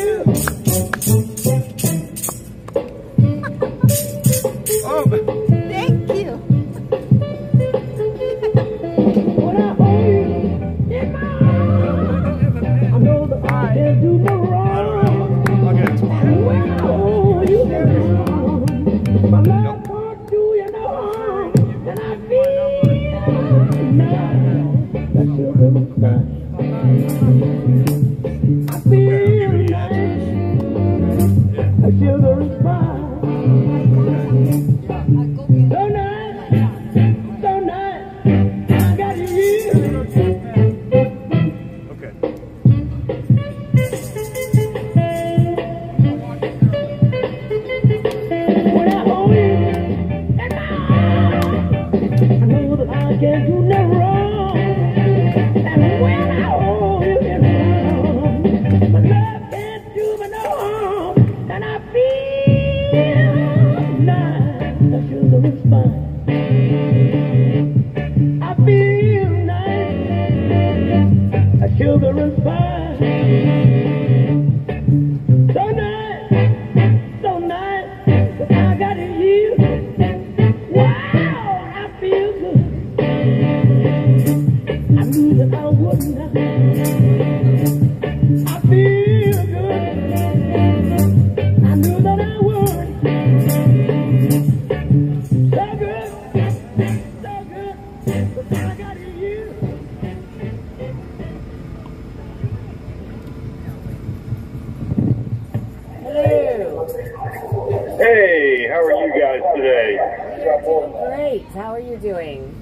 Great. How are you doing?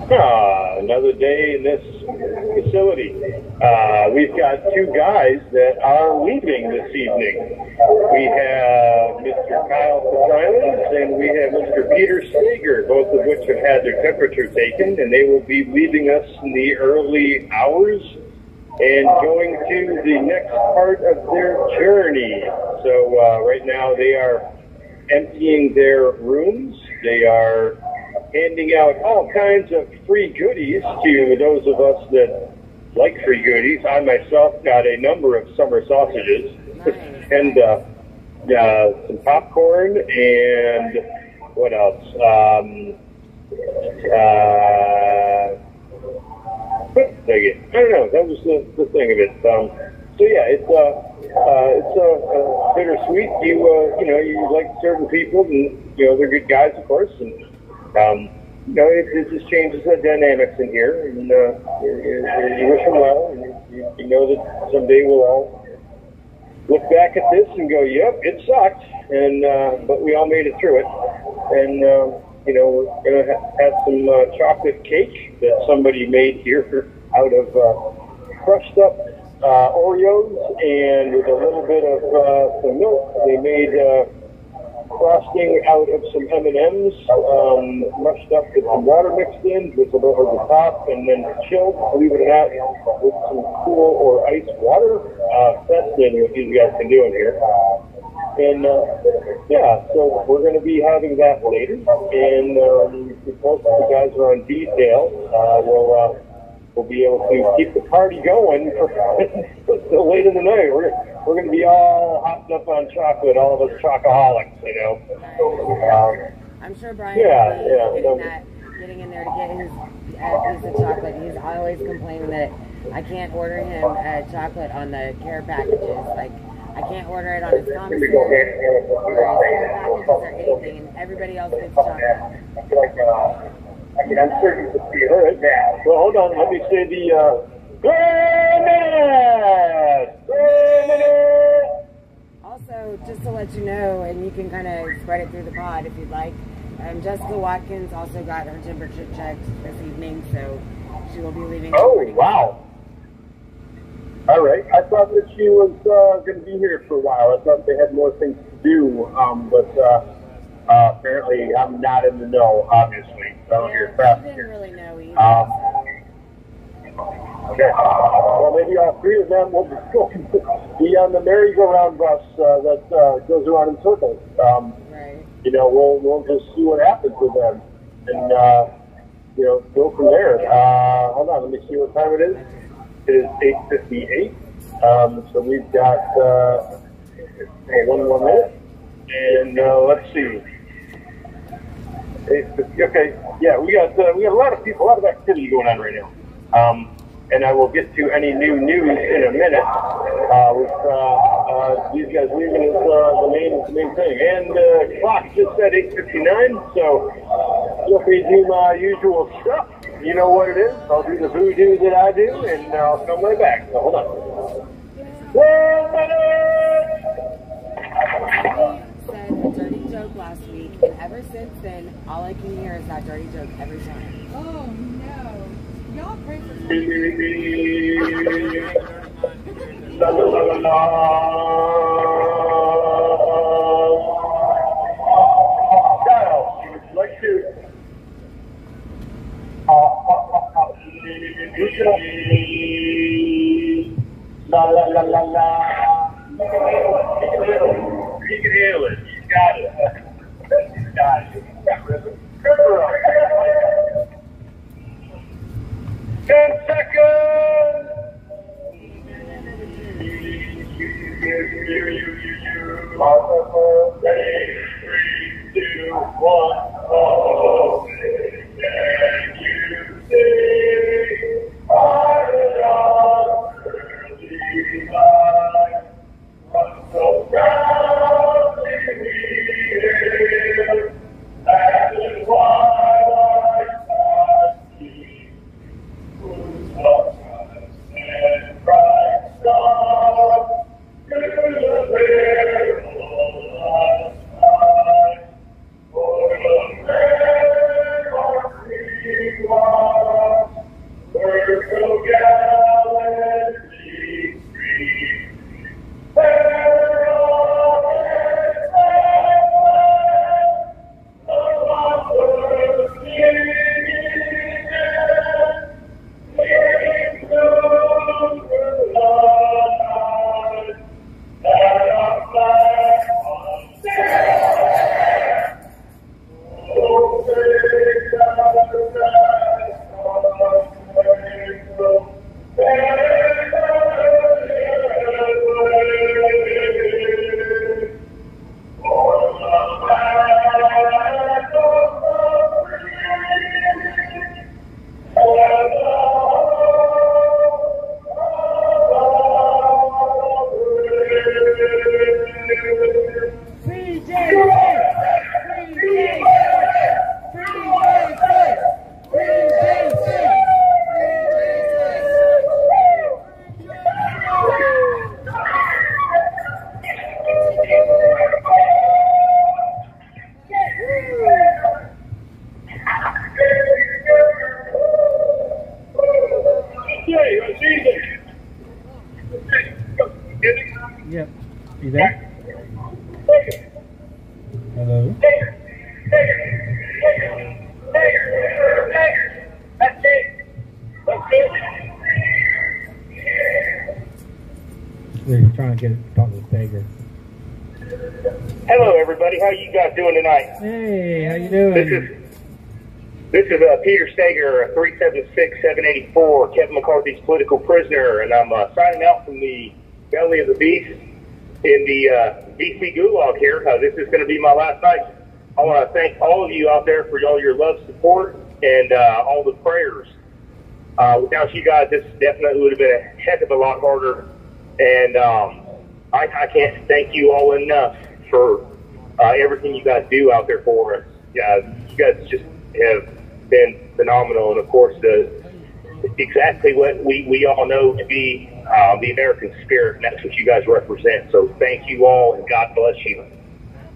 Another day in this facility. We've got two guys that are leaving this evening. We have Mr. Kyle Petrilens and we have Mr. Peter Sager, both of which have had their temperature taken, and they will be leaving us in the early hours and going to the next part of their journey. So right now they are emptying their rooms. They are handing out all kinds of free goodies to those of us that like free goodies. I myself got a number of summer sausages and some popcorn and what else? I don't know. That was the thing of it. So yeah, it's bittersweet. You like certain people, and they're good guys, of course, and it just changes the dynamics in here, and you wish them well, and you know that someday we'll all look back at this and go, yep, it sucked, and but we all made it through it, and we're gonna have some chocolate cake that somebody made here out of crushed up Oreos and with a little bit of some milk. They made frosting out of some M&Ms, mushed up with some water mixed in, drizzled over the top, and then chilled, believe it or not, with some cool or ice water. Fascinating what these guys can do in here. And so we're going to be having that later. And most of the guys are on detail. We'll be able to keep the party going till late in the night. We're going to be all hopped up on chocolate, all of us chocoholics, I'm sure Brian will be getting in there to get his piece of chocolate. He's always complaining that I can't order him chocolate on the care packages. Like, I can't order it on his commissary or his care packages or anything, and everybody else gets chocolate. I'm certain to see her right now. Well, hold on. Let me say the 3 minutes! 3 minutes! Also, just to let you know, and you can kind of spread it through the pod if you'd like, Jessica Watkins also got her temperature checked this evening, so she will be leaving. Oh, wow. All right. I thought that she was going to be here for a while. I thought they had more things to do, but apparently I'm not in the know, obviously. So you're I didn't really know either. Okay. Well, maybe all three of them will be on the merry-go-round bus that goes around in circles. Right. We'll just see what happens with them, and go from there. Hold on, let me see what time it is. It is 8:58. So we've got one more minute, and let's see. Okay, yeah, we got a lot of people, a lot of activity going on right now. And I will get to any new news in a minute. With these guys leaving is the main thing. And the clock just said 8:59, so feel free to do my usual stuff. You know what it is. I'll do the voodoo that I do, and I'll come right back. So hold on. 1 minute! Said a dirty joke last week, and ever since then, all I can hear is that dirty joke every time. Oh no. Y'all pray for La, la, la, la, la. Kyle, would you like to? La la la la la. He can handle it. He's got it. He's got it. 10 seconds. 3, 2, 1. Oh, can you see? I so proudly here, that is why I see whose love and bright star to the very light for the Yep. You there? Hello? We're trying to talk to Steger. Hello, everybody. How you guys doing tonight? Hey, how you doing? This is Peter Steger, 376-784, Kevin McCarthy's political prisoner, and I'm signing out from the belly of the beast in the DC Gulag here. This is going to be my last night. I want to thank all of you out there for all your love, support, and all the prayers. Without you guys, this definitely would have been a heck of a lot harder. And I can't thank you all enough for everything you guys do out there for us. You guys just have been phenomenal. And, of course, exactly what we all know to be the American spirit, and that's what you guys represent. So thank you all, and God bless you.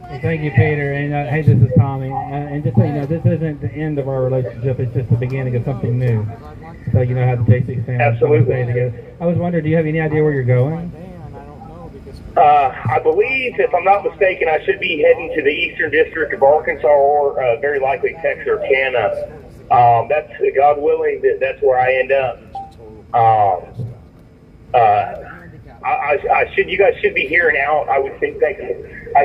Well, thank you, Peter. And hey, this is Tommy. And just so you know, this isn't the end of our relationship. It's just the beginning of something new. So you know how the J6 family Absolutely. Stay together. I was wondering, do you have any idea where you're going? I believe, if I'm not mistaken, I should be heading to the Eastern District of Arkansas, or very likely Texarkana. That's, God willing, that's where I end up. You guys should be hearing out. I would think that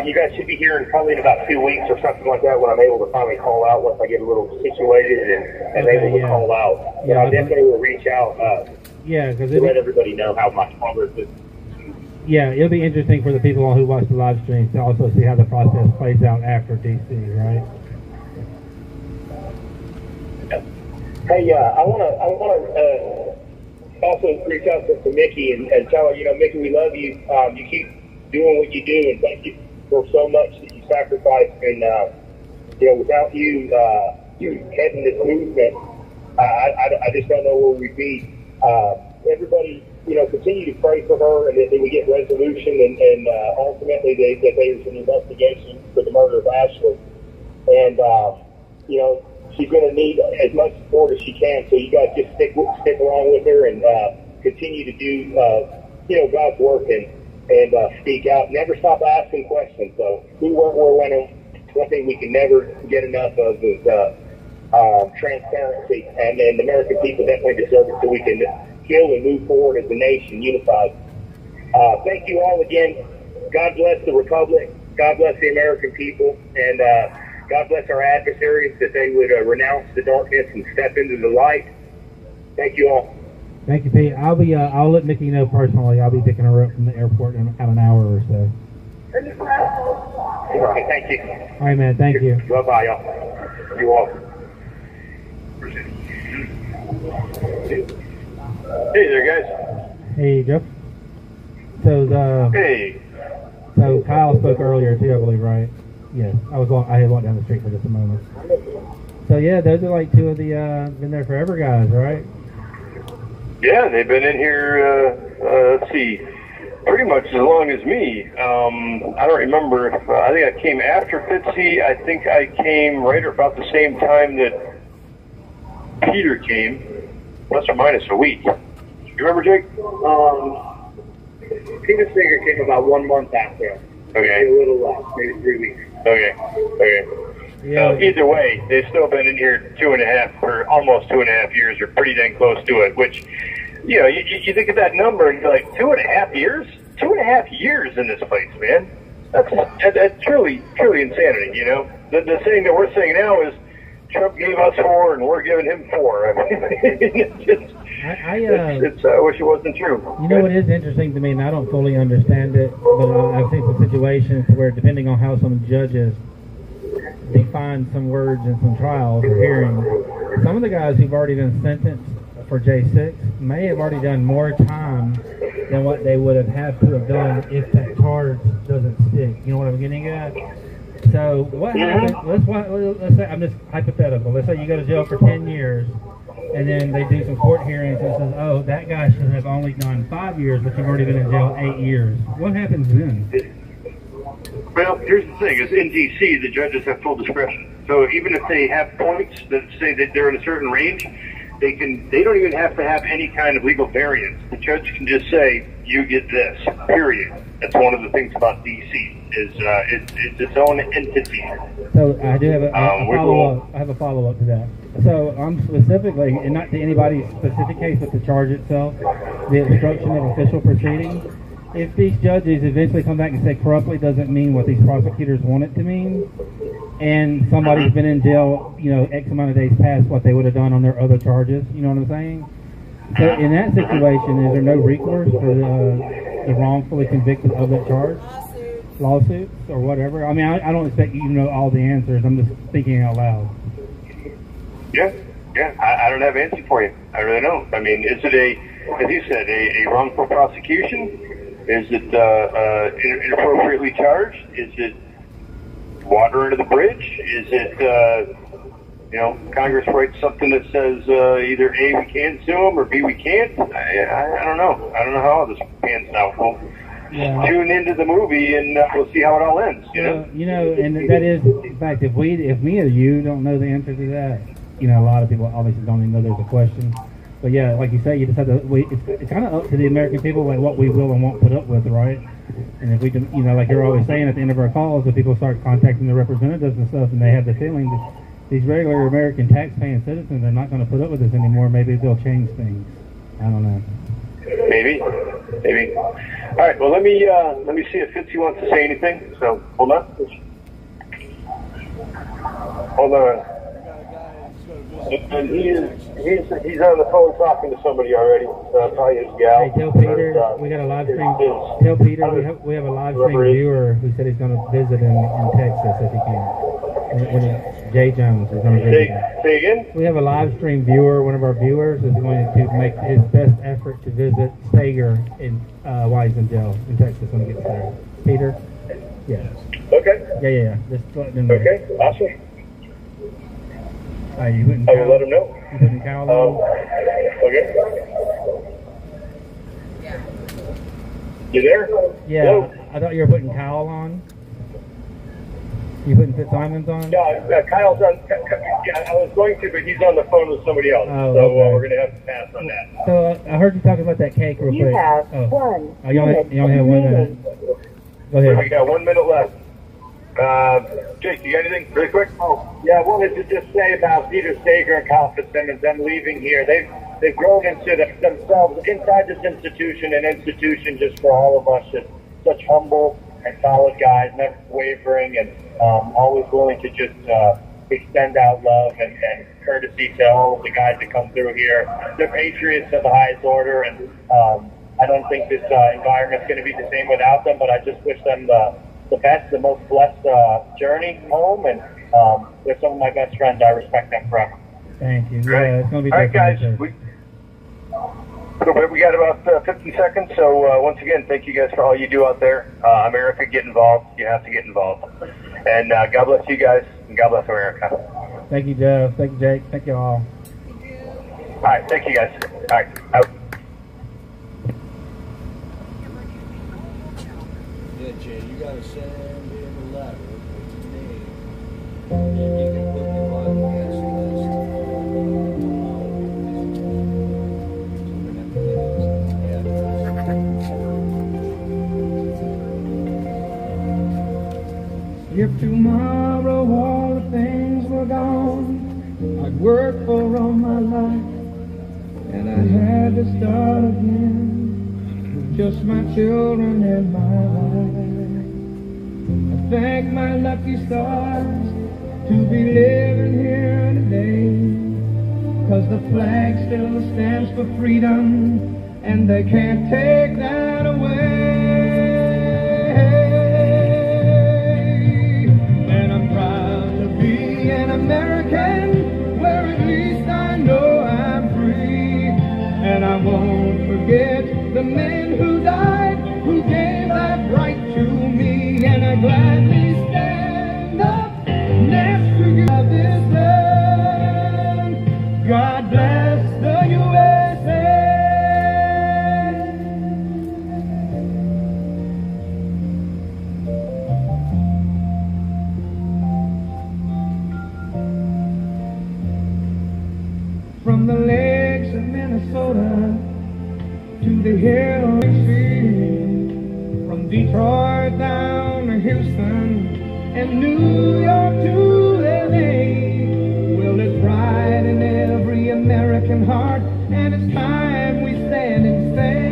you guys should be hearing probably in about 2 weeks or something like that, when I'm able to finally call out once I get a little situated and able to call out. But I definitely will reach out to let everybody know how my progress is. Yeah, it'll be interesting for the people who watch the live stream to also see how the process plays out after DC, right? Hey, I want to also reach out to Mickey and tell her, Mickey, we love you. You keep doing what you do, and thank you for so much that you sacrificed. And without you heading this movement, I just don't know where we'd be. Everybody, continue to pray for her, and that we get resolution, and ultimately that there's an investigation for the murder of Ashley. And she's going to need as much support as she can. So you guys just stick along with her and continue to do God's work and speak out. Never stop asking questions. So who, where, when. One thing we can never get enough of is transparency, and the American people definitely deserve it, so we can heal and move forward as a nation unified. Thank you all again. God bless the Republic. God bless the American people, and God bless our adversaries, that they would renounce the darkness and step into the light. Thank you all. Thank you, Pete. I'll let Mickey know personally. I'll be picking her up from the airport in about an hour or so. All right, thank you. All right, man. Thank you. Bye-bye, y'all. You're welcome. Hey there, guys. Hey, Jeff. So Kyle spoke earlier too, I believe, right? Yes. I had walked down the street for just a moment. So yeah, those are like two of the been there forever guys, right? Yeah, they've been in here. Let's see, pretty much as long as me. I don't remember. I think I came after Fitzy. I think I came right about the same time that Peter came, plus or minus a week. You remember, Jake? Peter Steger came about 1 month after. Okay. Maybe a little less, maybe 3 weeks. Okay. Yeah. Either way, they've still been in here 2.5 or almost 2.5 years, or pretty dang close to it. Which, you think of that number and you're like, 2.5 years? 2.5 years in this place, man. That's truly insanity. The saying that we're saying now is, Trump gave us 4 and we're giving him 4. I mean, I wish it wasn't true. You know what is interesting to me, and I don't fully understand it, but I've seen some situations where, depending on how some judges define some words in some trials or hearings, some of the guys who've already been sentenced for J6 may have already done more time than what they would have had to have done if that charge doesn't stick. You know what I'm getting at? So what happens? Let's say, I'm just hypothetical. Let's say you go to jail for 10 years, and then they do some court hearings and says, "Oh, that guy should have only done 5 years, but you've already been in jail 8 years." What happens then? Well, here's the thing: is in D.C. the judges have full discretion. So even if they have points that say that they're in a certain range, they don't even have to have any kind of legal variance. The judge can just say, "You get this." Period. That's one of the things about D.C. is it's its own entity. So I do have a follow-up. I have a follow-up to that. So I'm specifically, and not to anybody's specific case, but the charge itself, the obstruction of official proceedings. If these judges eventually come back and say corruptly doesn't mean what these prosecutors want it to mean, and somebody's been in jail, X amount of days past what they would have done on their other charges, you know what I'm saying? So in that situation, is there no recourse for the wrongfully convicted of that charge? Lawsuits or whatever? I mean, I don't expect you to know all the answers. I'm just thinking out loud. Yeah. I don't have an answer for you. I really don't. I mean, is it as you said, a wrongful prosecution? Is it inappropriately charged? Is it water under the bridge? Is it, Congress writes something that says either A, we can sue them, or B, we can't? I don't know. I don't know how all this pans out. Well, tune into the movie and we'll see how it all ends. And that is, in fact, if me or you don't know the answer to that, a lot of people obviously don't even know there's a question. But yeah, like you say, you just have to wait. It's kind of up to the American people, like what we will and won't put up with, right? And if we can, like you're always saying at the end of our calls, if people start contacting the representatives and stuff, and they have the feeling that these regular American tax-paying citizens are not going to put up with this anymore, maybe they'll change things. I don't know. Maybe. All right. Well, let me see if Fitzy wants to say anything. So hold on. And he's on the phone talking to somebody already. Probably his gal. Hey, tell Peter we got a live stream. Tell Peter we have a live stream viewer who said he's going to visit in Texas if he can. Jay Jones is going to visit. Say again? We have a live stream viewer. One of our viewers is going to make his best effort to visit Stager while he's in jail in Texas when he gets there. Peter? Yes. Okay. Yeah. Just let him know. Okay. Awesome. You putting I will let him know. You putting Cal on? Okay. You there? Yeah. Hello? I thought you were putting Kyle on. You putting Fitzsimons on? Yeah, Kyle's on. Yeah, I was going to, but he's on the phone with somebody else. Oh, so okay. We're going to have to pass on that. So I heard you talking about that cake real quick. You have you only have 1 minute. Go ahead. We got 1 minute left. Jake, you got anything really quick? Oh, yeah, I wanted to just say about Peter Stager and Kyle Fitzsimmons, them leaving here. They've grown into themselves inside this institution, an institution just for all of us, just such humble and solid guys, never wavering and always willing to just extend out love and courtesy to all of the guys that come through here. They're patriots of the highest order, and I don't think this environment's going to be the same without them, but I just wish them the best, the most blessed journey home, and they're some of my best friends. I respect them forever. Thank you. Great. Yeah, it's going to be all right, guys. We got about 50 seconds, so once again, thank you guys for all you do out there. America, get involved. You have to get involved. And God bless you guys, and God bless America. Thank you, Jeff. Thank you, Jake. Thank you all. All right, thank you guys. All right, out. Yeah, Jay, you gotta send him a letter with your name, and you can put him on the guest list. If tomorrow all the things were gone, I'd worked for all my life, and I had to start again. Just my children and my wife. I thank my lucky stars to be living here today, 'cause the flag still stands for freedom, and they can't take that away. And I'm proud to be an American, where at least I know I'm free, and I won't forget the men who died, who gave that right to me, and I gladly stand up next to you of this land. God bless the USA. From the lakes of Minnesota to the hills sea, from Detroit down to Houston and New York to LA. Well, there's pride in every American heart, and it's time we stand and say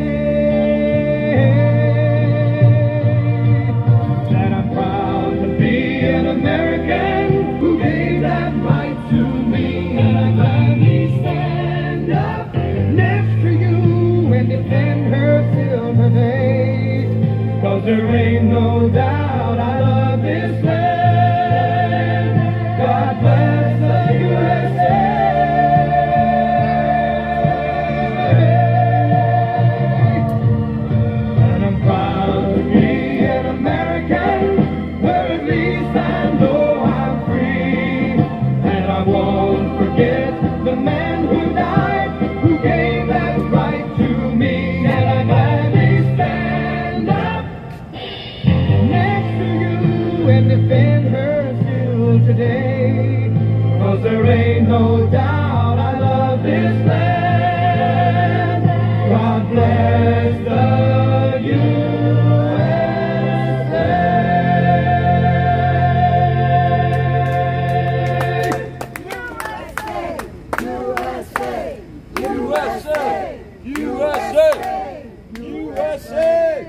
that I'm proud to be an American who gave that right to me, and I gladly stand up next to you and defend her till today, 'cause there ain't no doubt I love this land. God bless the USA. And I'm proud to be an American, where at least I know I'm free. And I won't forget the man who died, who gave that right to me. And I gladly stand up next to you and defend her still today, 'cause there ain't no doubt I love this land. God bless the USA. USA! USA! USA! USA!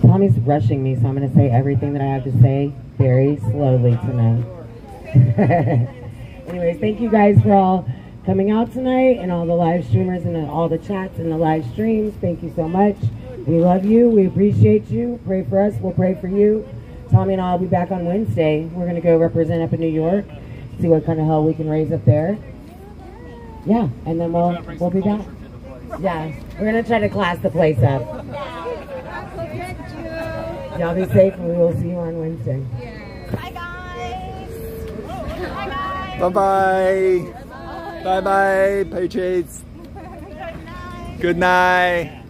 Tommy's rushing me, so I'm going to say everything that I have to say very slowly tonight. Anyways, thank you guys for all coming out tonight, and all the live streamers and all the chats and the live streams. Thank you so much. We love you. We appreciate you. Pray for us. We'll pray for you. Tommy and I will be back on Wednesday. We're going to go represent up in New York, see what kind of hell we can raise up there. Yeah, and then we'll be back. Yeah, we're going to try to class the place up. Y'all be safe, and we will see you on Wednesday. Bye, guys. Bye, guys. Bye-bye. Bye-bye, Patriots. Good night.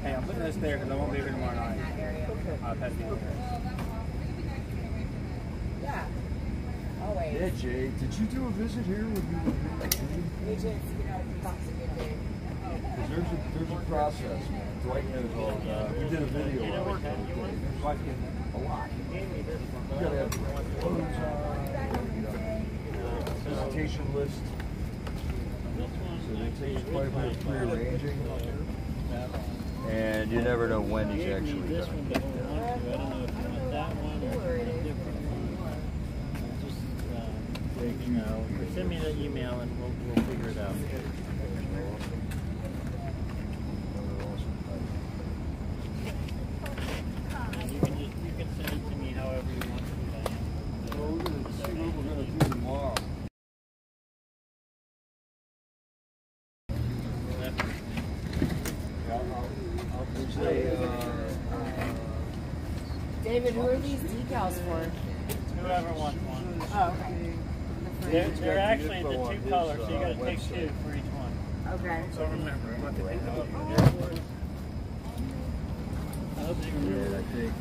Hey, I'm putting this there because I won't be here tomorrow night. I'll pass you Yeah. Always. Yeah, Jay, did you do a visit here when you were here? We just, There's a process, man. Dwight knows all of that. We did a video of it. There's like a lot. You gotta have clothes on, visitation list. So they take quite a bit of prearranging. And you never know when he's actually coming. Send me an email and we'll figure it out. You can send it to me however you want to. Well, we're going to see what we're going to do tomorrow. David, who are these decals for? Whoever wants one. Oh, okay. They're actually the two colors, so you got to take two for each one. Okay. So remember, I'm about to take them up. I hope you remember. Yeah, I think.